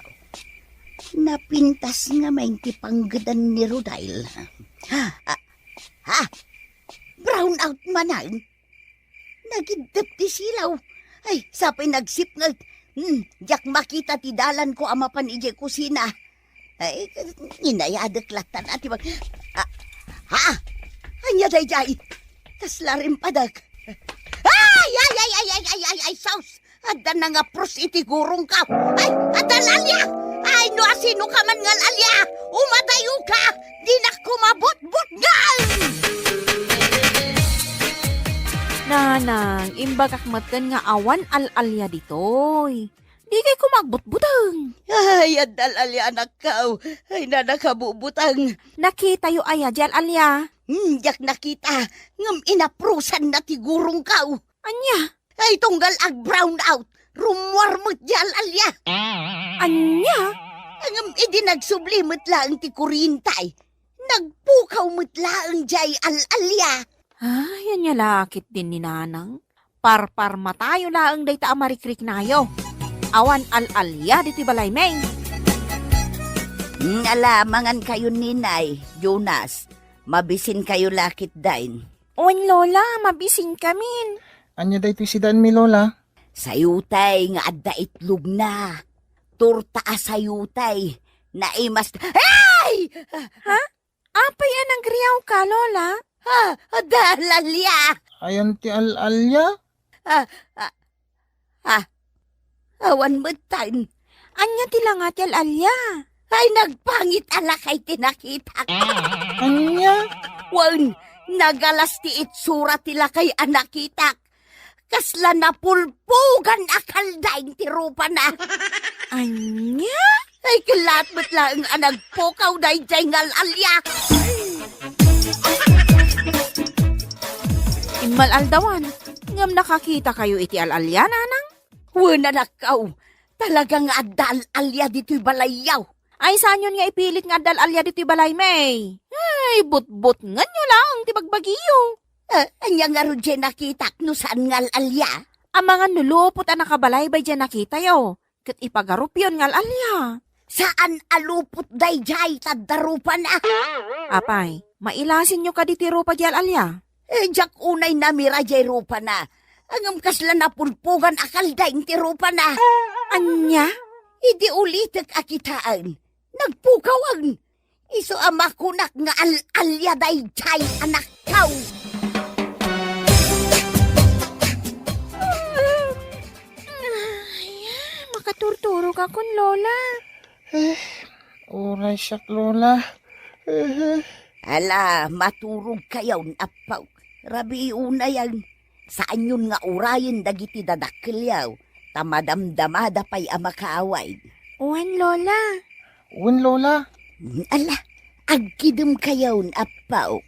Napintas nga may ti panggadan ni Rodail. Brown out manang. Nagidap ti silaw. Ay, sapay nagsip nga. Diyak makita ti dalan ko amapan ije kusina. Ay, inayadak latan at ibang. Anya day. Kasla rin padag. Ay, saus. Ada na nga pros iti gurong ka. Ay, adalalya. Ay, no asino ka man ngal alya. Umadayo ka. Di na kumabot-bot ngal. Nanang, imbagak matan nga awan al-alya ditoy. Di kay kumagbutbutang. Ay, adalalya anak ka. Ay, nanakabubutang. Nakita yu aya di al-alya. Yak nakita. Ngam inaprusan na ti gurong ka. Anya? Ay, tunggal ag brown out. Rumwar mo't di alalya. Anya? Ngam idi nagsublimot lang ti kurintay. Nagpukaw mo't lang jay alalya. Ay, yan niya lakit din ni nanang. Parpar matayo laang day ta amarikrik nayo. Awan al-alya dito'y balay meng. Alamangan kayo ninay, Jonas. Mabisin kayo lakit dain. Owen lola, mabisin kamin. Anya daytoy si Dan mi lola? Sayutay nga adda itlog na. Turta sayutay. Naimas. Ay! Apay anang griyaw ka, lola? Dalalya. Ayan ti al-alya? Awan mo tayo. Anya tila nga ti al-alya. Ay, nagpangit ala kay tinakita. Anya? Wan, nagalas ti itsura tila kay anakitak. Kasla na pulpugan akal daing ti rupa na. Anya? Ay, kilat mo't lang ang nagpukaw dahi jay ngal alya. Imal aldawan. Ngam nakakita kayo iti al-alya, nanang? Wala na kaw. Talagang adal alya dito'y balayaw. Ay, saan yun nga ipilit nga dal-alya dito'y balay, may? Ay, but-but nga nyo lang, ti bagbagiyo. Anya nga ro dyan nakitak no saan ngal alya. Ang mga nulupot ang nakabalay ba dyan nakita yo? Kat ipagarup yun ngal alya. Saan alupot day jay tadarupa na? Apay, mailasin nyo ka diti rupa dyan alya. Jak unay namira jay rupa na. Angam kasla na pulpugan akal daing ti rupa na. Anya? Idi ulitek akitaan. Nagpukawan. Iso amakunak nga al-alya day jay anak kaw. Makaturturo ka kun, lola. Oray siyak lola. Ala, maturog kayaw apaw. Rabi una yan. Saan yun nga urayin dagiti dadakilyaw. Tamadamdamada pa'y amakaaway. Uwan, lola. Uwan lola. Ala, agkidum kayaw apaw.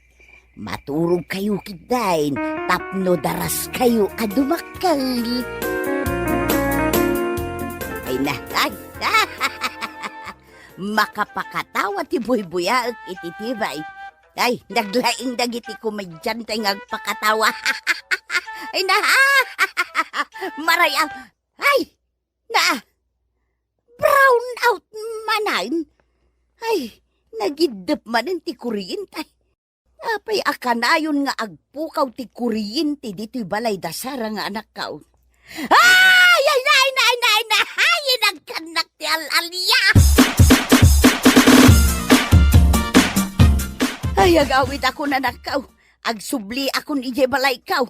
Maturog kayo kidain. Tapno daras kayo adumakal. Ay na, ay. Makapakatawa ti buy-buyaak ititibay. Ay, naglaing dagiti komedyan tayo ngagpakatawa. Ay na, maraya. Ay, Na, brown out manan. Ay, nagidap man ti kuryente. Apay akanayon nga agpukaw ti kuryente dito'y balay dasara nga anak kao. Ay, nagkanak ti alalya. Ay, agawid ako na nakaw. Agsubli akong ije balay kao.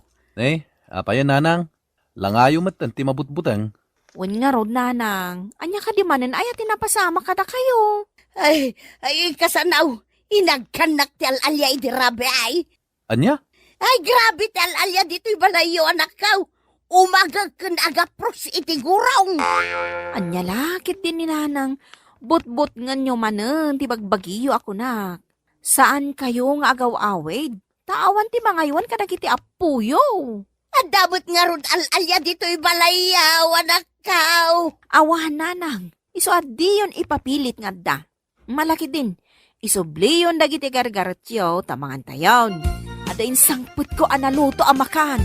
Apa yan, nanang? Langayo matan ti mabutbutang. Wan nga rod, nanang. Anya ka di manen ay tinapasama ka na kayo. Ay, kasanaw. Inagkanak ti alalya iti rabe ay. Anya? Ay, grabe ti alalya dito'y balayo anak kao. Umagag kan agapros iti gurong. Anya lakit din ni nanang. But-but nga nyo manen, ti bagbagiyo ako na. Saan kayo nga agaw-awid? Taawan ti mga iwan ka nagiti apuyo. Adabot nga ron alalya dito'y balayaw anak kao. Awahan nanang. Iso adi yun ipapilit nga da. Malaki din. Isubli yun dagiti gargaratyo tamangan tayon. Adain sangput ko analuto amakan.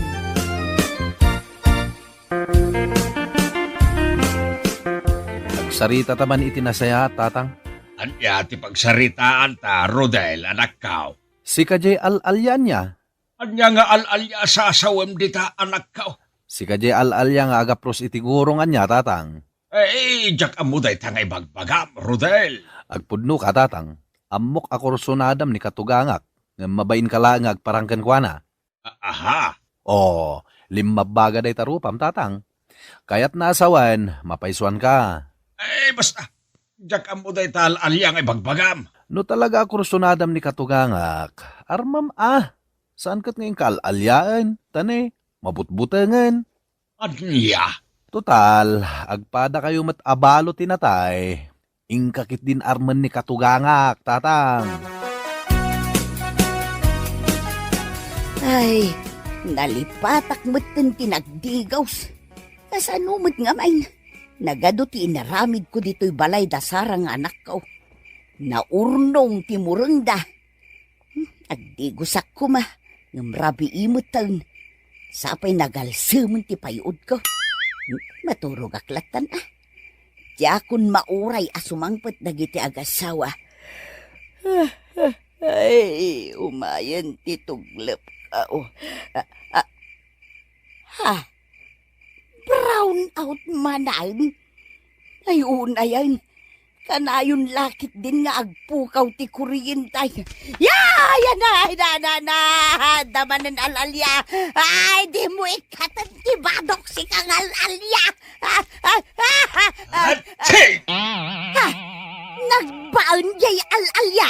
Nagsarita taman itinasaya, tatang. Anya ti pagsaritaan ta, Rodel, anak kao. Si kajay al-alyan niya. Anya nga alalya sa asawem dita, anak kao. Si kajay al-alya nga agapros iti gurong anya, tatang. Jak amuday tangay bagbagam, Rodel. Agpudno ka, tatang. Amok ako sunadam ni katugangak. Nga mabain ka lang nga agparangkan kwa na. Aha. Oh, limabaga day tarupam, tatang. Kaya't nasawan, mapaiswan ka. Basta. Jak amuday ta alalya nga bagbagam. No talaga ako sunadam ni katugangak. Armam saan kat ngayon kaalyaan? Tane, mabutbutangan. Anya. Total, agpada kayo abalo tinatay. Ingkakit din arman ni katugangak, tatang. Ay, nalipatak mo't tinagdigaws. Kasanumot nga main. Nagado ti inaramid ko dito'y balay dasarang anak ko. Naurnong ti murengda. Agdigosak ko ma. Ngamrabi imot taon. Sapay nagalsamon ti payod ko. Maturog aklatan Diakon mauray asumangpet dagiti agasawa. Ay, umayan ti tuglep kao. Brown out manan. Ay, unayan. Kanayon lakit din nga agpukaw ti kuryentay. Yan na. Damanan alalya. Ay, di mo ikatan ti badok si kang alalya. Ching! Nagbaon jay alalya.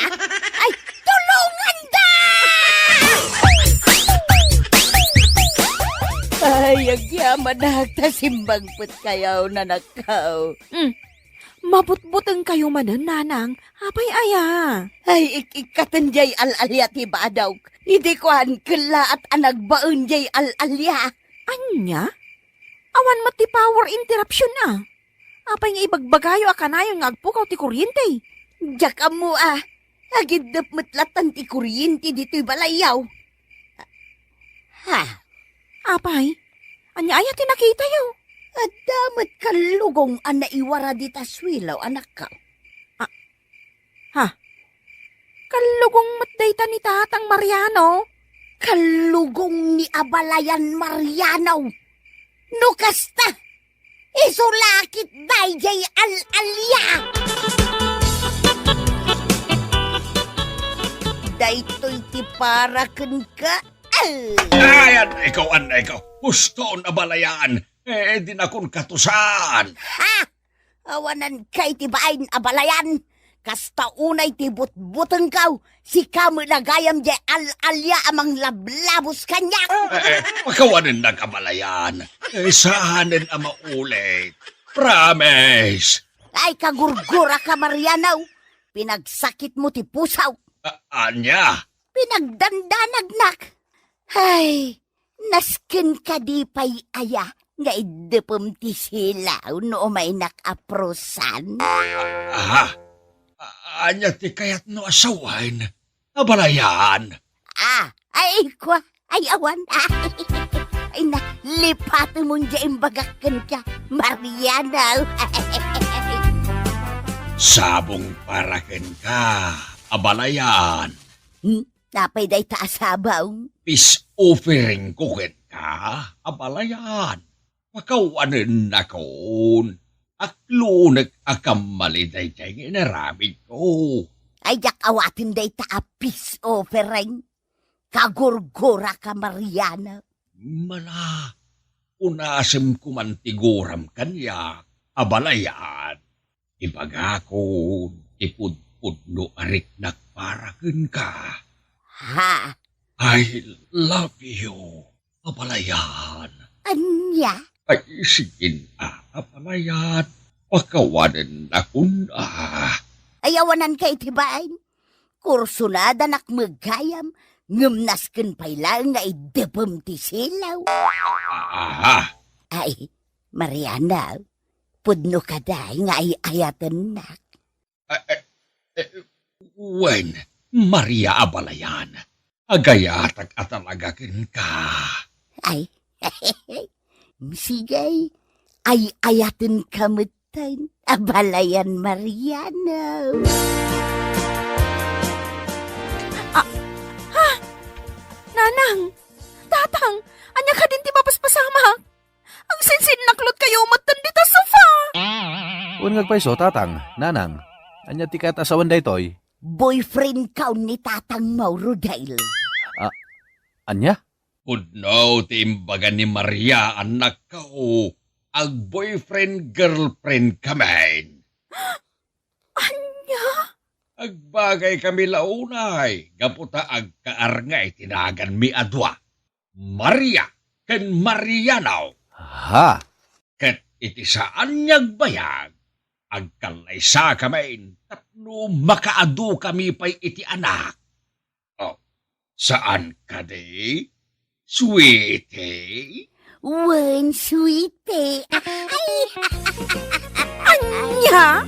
Ay, tulungan da! Ay, agyaman na simbang put kayaw na nakaw. Mabutbutang kayo manen, nanang. Apay aya. Ay, ikatan jay alalya ti badaw. Hindi ko kala at anagbaon jay alalya. Anya? Awan mat ti power interruption na. Apay nga ibagbagayo akanayon nga agpukaw ti kuryente. Diyak mo agidap matlatan ti kuryente dito'y balayaw. Apay? Anya aya tinakita yo. At damat kalugong naiwara di taswilaw, anak ka. Kalugong matdayta ni Tatang Mariano. Kalugong ni Abalayan Mariano. Nukasta, isulakit dayjay alalya. Daytoy ti para ken ka. Ayan, ikaw. Gusto na balayaan. Di na kong katusan. Awanan kay ti bain Abalayan. Kasta unay ti butbuteng kaw. Si kamo nagayam jay alalya amang lablabos kanya. Makawanin na kabalayan. Saanin ang maulit. Promise. Ay, kagurgura ka, Marianaw. Pinagsakit mo ti pusaw. Anya? Pinagdandanagnak. Ay, nasken ka di pay aya. Nga idepem ti silaw no may nakaprosan. Anya ti kayat no asawan. Abalayan. Ay awan. Ay na, lipate mo dyan bagakan ka. Mariana. Sabong paraken ka, abalayan. Napay day taasabaw. Peace offering ko ken ka, abalayan. Pakawanan akon. Aklunak akamali day kay inaramid ko. Ay yak awatin day taapis offering. Kagurgura ka, Mariana. Mala, unasem ko man tiguram kanya, abalayan. Ibagakon, ipudpudno arik nakparaken ka. Ha? I love you, abalayan. Anya? Ay, sige na, abalayan. Pakawanan akon Ayawanan kay tibain. Kursunada nakmagayam. Ngumnasken pailang nga idepem ti silaw. Ay, Mariana, pudno ka day nga ayatan nak. Wen, Maria abalayan. Agayatag atalagakin ka. Ay, sigay, ay ayatin kamutan. Abalayan, Mariana. Nanang, tatang, anya ka din ti mapaspasama. Ang sinsin naklot kayo umatan dita sofa. Un ngagpaiso, tatang, nanang. Anya tikat asawan daytoy. Boyfriend ka ni Tatang Mauro Dale. Anya? Pudno, timbagan ni Maria, anak ko. Ag boyfriend-girlfriend kami. Anya? Agbagay kami launay, gaputa ag kaarngay tinagan mi adwa. Maria, ken Marianaw, Ha? ket iti saan niyag bayag. Agkalaysa kami, tapno makaadu kami pa'y iti anak. Oh, saan ka di? Sweetie? Wen, sweetie. Anya?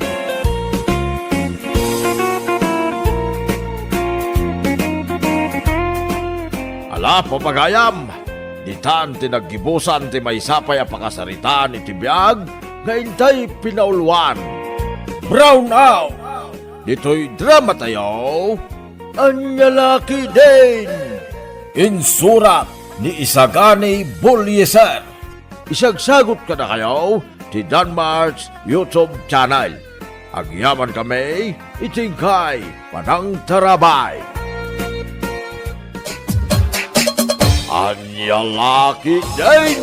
Ala, papagayam! Ditan tinaggibusan ti may sapay a pakasaritaan iti biyag, nga intay pinaulwan. Brown out! Dito'y drama tayo. Anyalaki din! Insurat ni Isagani Bulyeser. Isagsagot ka na kayo ti Danmarks YouTube channel. Agyaman kami, itingkay, panang tarabay. Anyalaki din!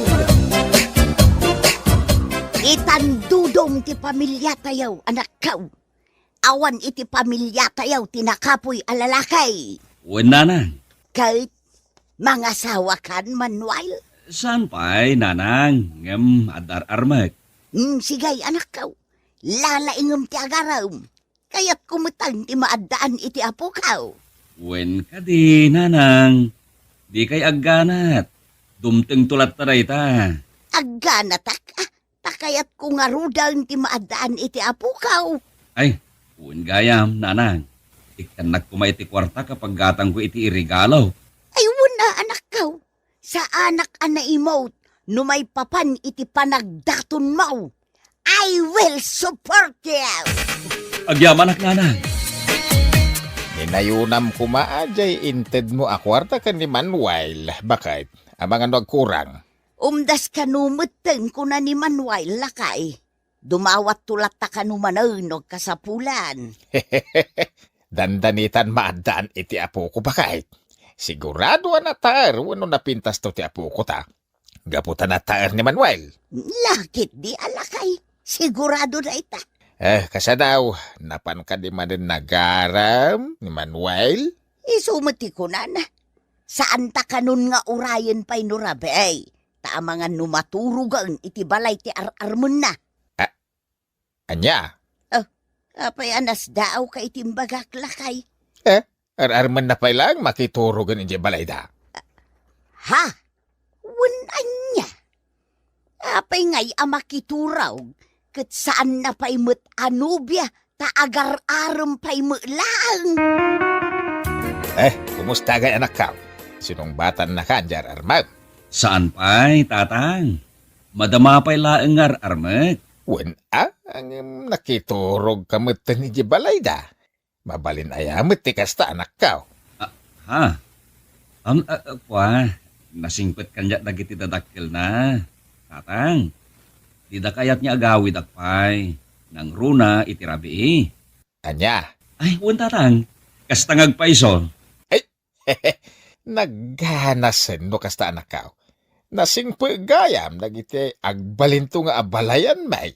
Itandudong ti pamilya tayaw, anak kaw. Awan iti pamilya tayaw, tinakapoy alalakay. Nanang, Kahit mga sawa kan, Manuel. saan pa'y nanang? Ngam adar-armak. Sigay, anak kaw. Lalaingam ti agaram. Kaya't kumutang ti maadaan iti apo kaw. Wen ka di, nanang. Di kay agganat. Dumteng tulat taray ta. Aganatak, takayat ko nga rudang ti maadaan iti apo kaw. Ay, wen gayam, nanang. Ikanak kumay ti kwarta kapag gatang ko iti irigalaw. Ay, wala, anak kaw. Sa anak ana emote, numay papan iti panagdaton mo. I will support you. Agyaman ak nanang. Ninayunam ko maajay inted mo akwarta ka ni Manuel. Bakit? Amang ano agkurang? Umdas kanumuteng ko na ni Manuel lakay. Dumawat tulat ta kanumanog kasapulan. Dandanitan maadaan iti apo ko bakit? Sigurado na taer, wano napintas to ti apo ko ta. Gaputan na taer ni Manuel. Lakit di alakay. Sigurado na ita. Kasa daw, napan ka di man din nagaram ni Manuel? Isumati ko na. Saan ta kanun nga urayan pa'y nurabay? Taamangan numaturugang iti balay ti ar-armon na. Anya? Apay anas daaw ka itimbagak lakay. Ar-arman na pa lang makiturugan inje balay da. Ha? Wanan niya. Apay ngay amakituraw. Kat saan na pa'y mo't anubya, taagar-aram pa'y lang. Kumusta gay anak ka? Sinong batan na ka, Anjar Armag? Saan pa'y, tatang? Madamapay laeng ngar armek. Wen ang nakiturog kamot ni Jibalay da. Mabalin ayamot ti kasta anak ka. Ha? Kwa, nasingpet kanya dagiti dadakkel na. Tatang, di da kayat niya agawid akpay. Nang runa itirabi. Anya, Ay, wan tatang, kastangag paiso. nagganasen no kasta anak ka. Nasing gayam dagiti agbalinto nga abalayan may.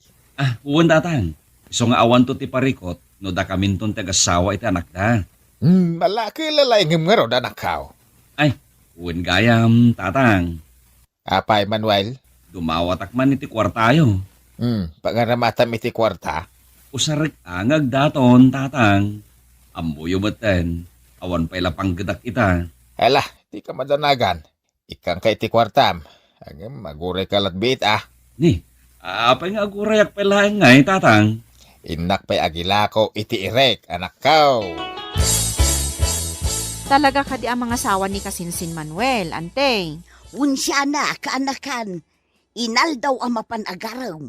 Wan tatang, iso nga awan to ti parikot, no da kaminton tagasawa iti anak da. Malaki lalay ngem nga ro anak ka. Wan gayam, tatang, Apay Manuel, dumawatak man iti kwartayo. pangaramatam iti kwarta. Usarik angag daton, tatang. Ambuyo maten, awan pa'y lapang gedak ita. Hala, di ka madanagan. Ikang kay ti kwartam. Ang maguray ka latbit Ni, apay nga agurayak pa'y laeng ngay, tatang. Inak pa'y agilako iti irek, anak ka. Talaga ka di ang mga asawa ni Kasinsin Manuel, ante. Unsya na, kaanakan. Inal daw ang mapanagaraw.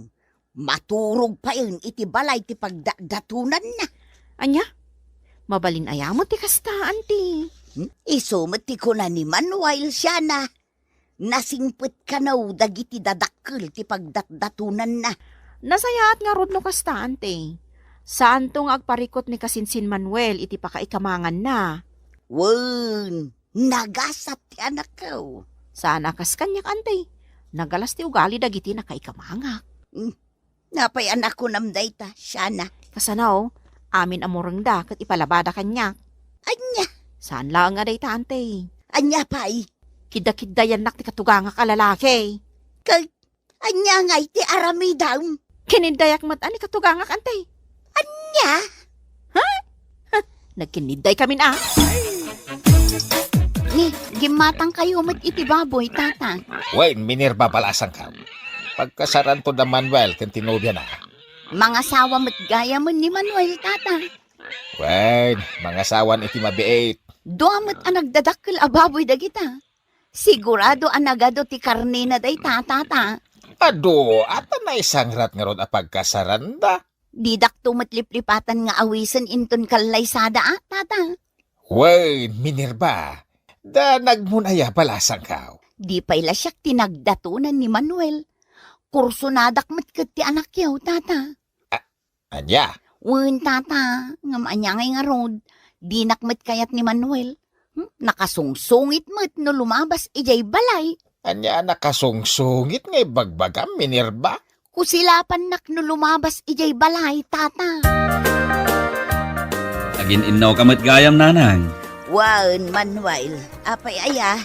Maturog pa yun, iti balay ti pagdatunan na. Anya? Mabalin ayamo ti kasta, ante. Isumot ti ko na ni Manuel siya na. Nasingpit ka na dagiti dadakkel ti pagdatdatunan na. Nasayaat nga rod no kasta, ante. Saan tong agparikot ni Kasinsin Manuel iti pakaikamangan na? Wen, nagasat ti anak ko. Saan akas kanyak, ante? Nagalas ti ugali dagiti nakaikamangak. Napay anak ko namday ta, siya na. Kasanaw, amin amurang da kat ipalabada kanyak. Anya, Saan lang nga day ta, ante? anya pa'y. Kida-kida yan nak ti katuganga ka lalaki. Kay, anya nga iti aramidaw. Kinidayak mat ani katuganga ka, ante. Anya, Nagkiniday kami na. ni, gimatang kayo mat iti baboy, tata. Wen, Minerva balasang ka. Pagkasaran to da Manuel, kan tinubya na. Mga sawa mat gaya mo ni Manuel, tata. Wen, mga sawan iti mabiit. Duamot ang nagdadakkel a baboy dagita. Sigurado ang nagado ti karne na day, tata. Ado, ata na isang rat nga ron a pagkasaran da. Didak tumatlip-lipatan nga awisan inton kalaysada, tata. Wen, Minerva. Da nagmunaya balasang ka. Di pa'y lasyak tinagdatunan ni Manuel. Kursunadak mat ti anak yaw, tata. Anya, Wen, tata, nga maanyangay nga rod. Di nakmat kayat ni Manuel. Nakasungsungit mat no lumabas ijay balay. anya nakasungsungit ngay bagbagam, Minerva. Kusilapan nak no lumabas ijay balay, tata. Agin inaw kamat gayam, nanang. Wen, Manuel, apay aya.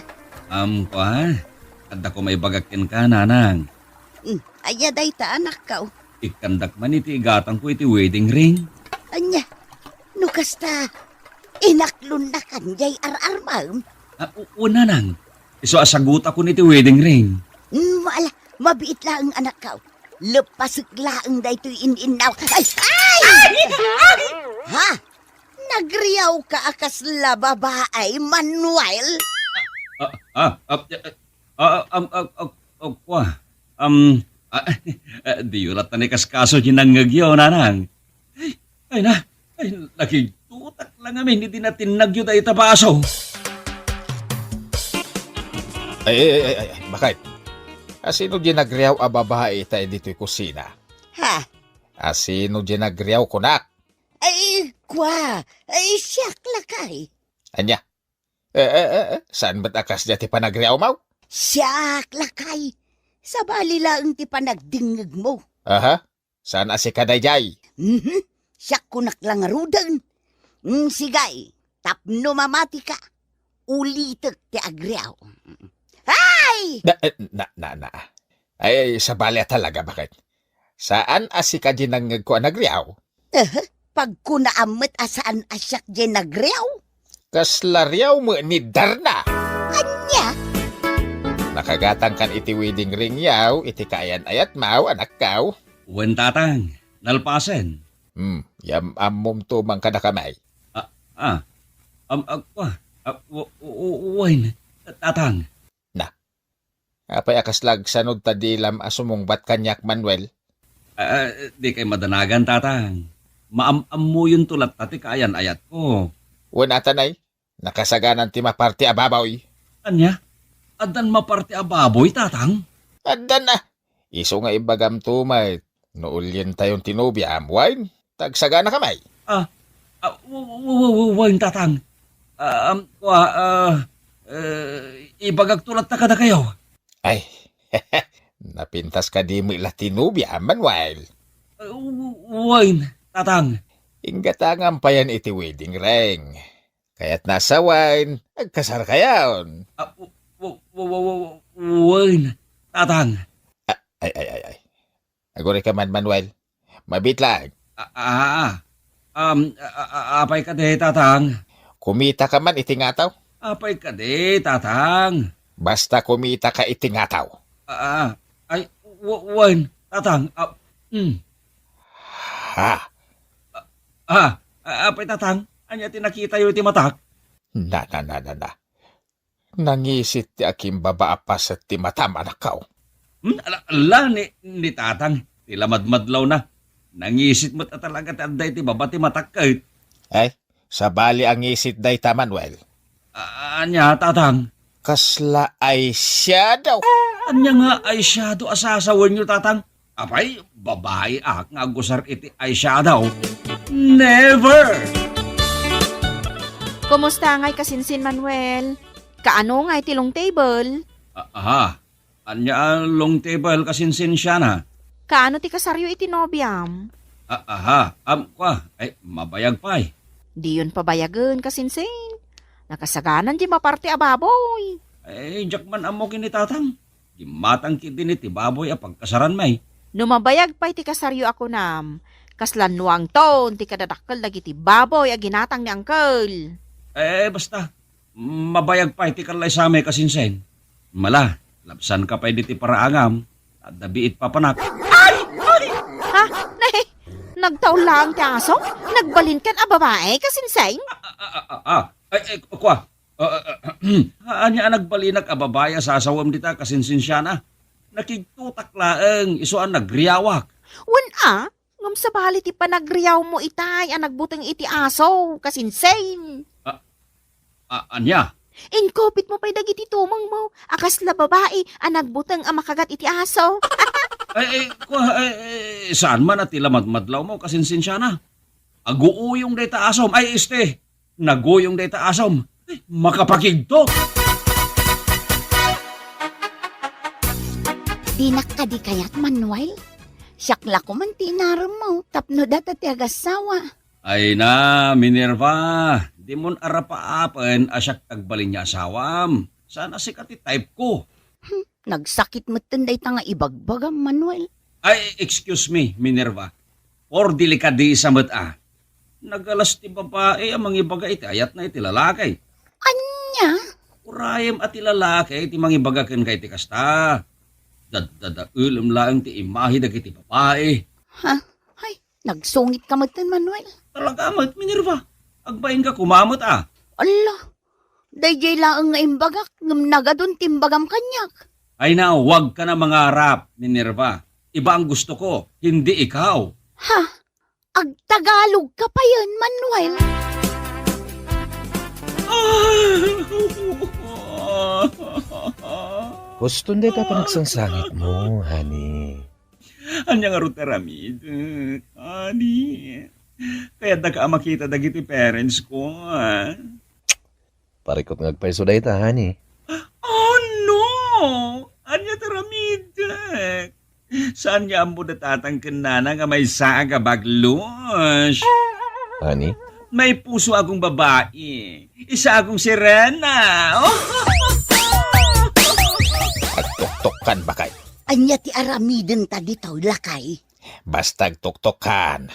Kwa, kada ko may bagakin ka, nanang. Aya day ta anak ka. Ikandak man iti igatang ko iti wedding ring. Anya, nukasta. Inaklon na kanjay ar-armam. Una nang, iso asagot ako niti wedding ring. Maala, mabiit lang ang anak ka. Lepasik lang da ito'y in-inaw. Ay! Ay! Ha? Nagriyaw ka akas la babae, Manuel? Kwa, di yurat na ni kaskaso ginangagyo, nanang. Ay, nakitutak lang amin, hindi natin nagyo da itapaso. Ay, bakit? Asino ginagriyaw a babae tayo dito'y kusina? Ha? Asino ginagriyaw kunak? Ay, kwa. Ay, siyak lakay. Anya? Saan ba't akas dati panagriyaw mau? Siyak lakay. Sa bali lang ti panagdingig mo. Aha? Saan asi kadayjay? Siyak kunak lang arudan. Sigay, tapno mamati ka. Ulitek ti agriyaw. Ay! Ay, sa balya talaga, bakit? Saan asi ka ginangag ko nagriyaw? Pag kunaamat asaan asyak dyan nagriyaw? Kaslaryaw mo ni Darna. Anya? Nakagatang kan iti wedding ring yaw, iti kayan ayat mau, anak kaw. Uwan tatang, nalpasen. Yam amom tumang kada kamay. Uwan, tatang. Apay akaslag sanod tadilam asumungbat kanyak Manuel. Di kay madanagan, tatang. Maamam mo yung tulat tati kayan ayat ko. Wen atanay, nakasaganan ti maparti ababaw. Anya? Adan maparte ababoy, tatang? Addan na. Iso nga ibagam tumay. Noulyen tayong tinubya amwain. Tagsagana kamay. Wain, tatang. Ibagag tulat na kada kayo. Ay, napintas ka di mo ila tinubya Manuel. Wain, tatang. Inggatangan pa yan iti wedding ring. Kaya't nasa wine, agkasar kayaon. Wain, tatang. Ay. Agore ka man, Manuel. Mabitlag. Apay ka de, tatang. Kumita ka man itingataw. Apay ka de, tatang. Basta kumita ka itingataw. Wain, tatang. Ha? Apay, tatang. Anya tinakita yung timatak. Na. Nangisit ti aking babaapas at ti matam anakaw. Ala, ni tatang. Tilamadmadlaw na. Nangisit mo't talaga tanday ti babati matak kahit. Ay, sabali ang isit day ta, Manuel. Anya, tatang. Kasla ay siya daw. Anya nga ay shadow asasawan nyo, tatang. Apay, babae nga gusar iti ay shadow. Never! Kumusta nga'y kasinsin, Manuel? Kaano nga'y tilong table? Anya ang long table kasinsin siya na. Kaano ti kasaryo iti nobyam? Mabayag pa eh. Di yun pabayagan kasinsin. Nakasaganan di maparte ababoy. Jakman amo kini tatang. Di matang kiti ti baboy a pagkasaran may. Numabayag pa iti kasaryo ako nam. Kaslanwang ton ti kadadakkel dagiti baboy a ginatang ni Uncle. Basta. Mabayag pa iti kalay sa may kasinsen. Mala, labsan ka pa iti paraangam. At dabiit papanak. Ha? Nay, nagtaw lang ti aso? Nagbalin kan a babae kasinseng? Kwa. Anya nagbalinag a babaya sa asawam dita kasinsin siya na. Nakigtutak laeng isuan nagriyawak. Wen ngam sa bali ti panagriyaw mo itay ang nagbutang iti aso kasinseng. Anya? Inkopit mo pa'y dagiti tumang mo. Akas la babae ang nagbutang ang makagat iti aso. Saan man at ilamadmadlaw mo kasinsin siya na? Aguuyong data asom. Naguyong data asom. Makapakigto. Dinak ka di kayat, Manuel? Siyakla ko man tinaram mo, tapno data ti agasawa. Ay na, Minerva. Di mon arapaapen asyak tagbalin niya asawam. Sana si kati type ko. Nagsakit mo tunday ta nga ibagbagam, Manuel. Excuse me, Minerva. Or delikadi sa mata. Nagalas ti babae ang mga ibaga iti ayat na iti lalakay. Anya? Urayam at iti lalakay iti mga ibaga ken kay ti kasta. Ulam lang ti imahi dagiti babae. Ha? Ay, nagsungit ka matan, Manuel. Talaga mat, Minerva. Agbayin ka kumamot Allah, dayjay laang nga imbagak, ngam nagadun timbagam kanyak. Ay na, wag ka na mangarap, Minerva. Iba ang gusto ko, hindi ikaw. Ha? Agtagalog ka pa yun, Manuel. Gusto hindi ka pa nagsangsangit mo, honey. Anya nga ro taramid. Ani. Kaya da ka makita dagiti parents ko. Parikot ngagpaiso dahi ta, honey. Oh no! Anya taramid. Saan niya ang budatatang kanana nga may saaga baglos? Honey? May puso akong babae. Isa akong sirena. Oh! Agtuktukan ba kay? Anya ti aramiden ta ditaw lakay. Basta agtuktukan.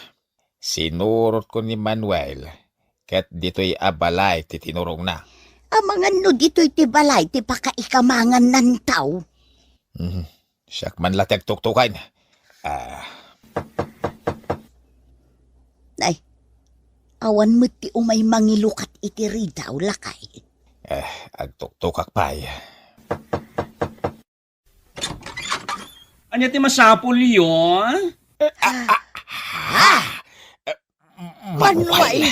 Sinurot ko ni Manuel. Ket dito'y abalay ti tinurong na. Amangan no dito'y ti balay ti pakaikamangan nan tao. Siyak man latag tuktukan. Ay, awan mo ti umay mangilukat iti ridaw lakay. Agtuktukak pa'y. Anya ti masapol yun? Manuel,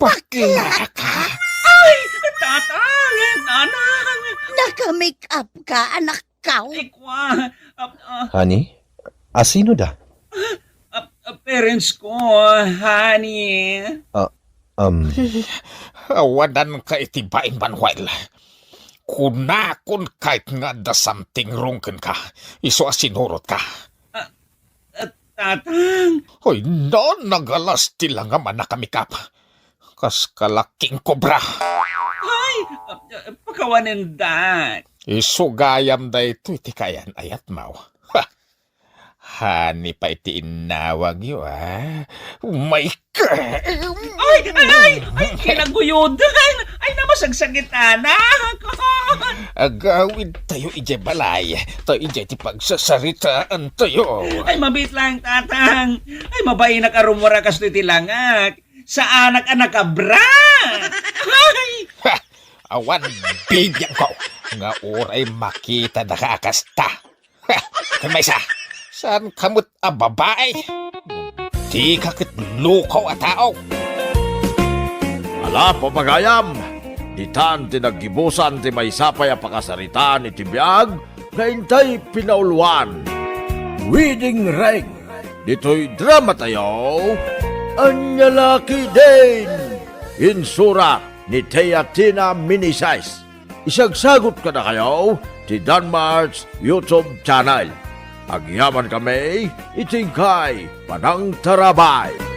Bakla ka? Tatang, nanang. naka-make up ka, anak ka. Ikwa. Honey? Asino da? Parents ko, honey. Awadan ka itibain, Manuel. Kunakon kahit nga da something wrong ka. Iso asinurot ka. Tatang. Hoy, no, nagalas tila nga man nakamikap. Kas kalaking kobra. Ay, pakawanin dat. Iso gayam da ito iti kayan ayat mau. Ha! Hani pa iti inawag yo, ah. My God! Ay, kinaguyodan. Ay, namasagsagit, anak. Agawid tayo ije balay. Tayo ije ti pagsasaritaan tayo. Ay, mabit lang, tatang. Ay, mabay na karumura kas iti langak. Sa anak-anak ka, bra. Ay, Ha! Awan, bigyan ko. Nga oray makita na kaakasta. Ha! Kamaysa, saan kamot a babae? Di kakit lukaw a tao. Ala, papagayam! Ditan tinagibusan ti may sapay a pakasaritaan iti biyag na intay pinauluan. Wedding ring! Dito'y drama tayo. Anyalaki din! Insura ni Teatina Minisize. Isagsagot ka na kayo ti Danmar's YouTube channel. Agyaman kami, itingkay, Panang Tarabay.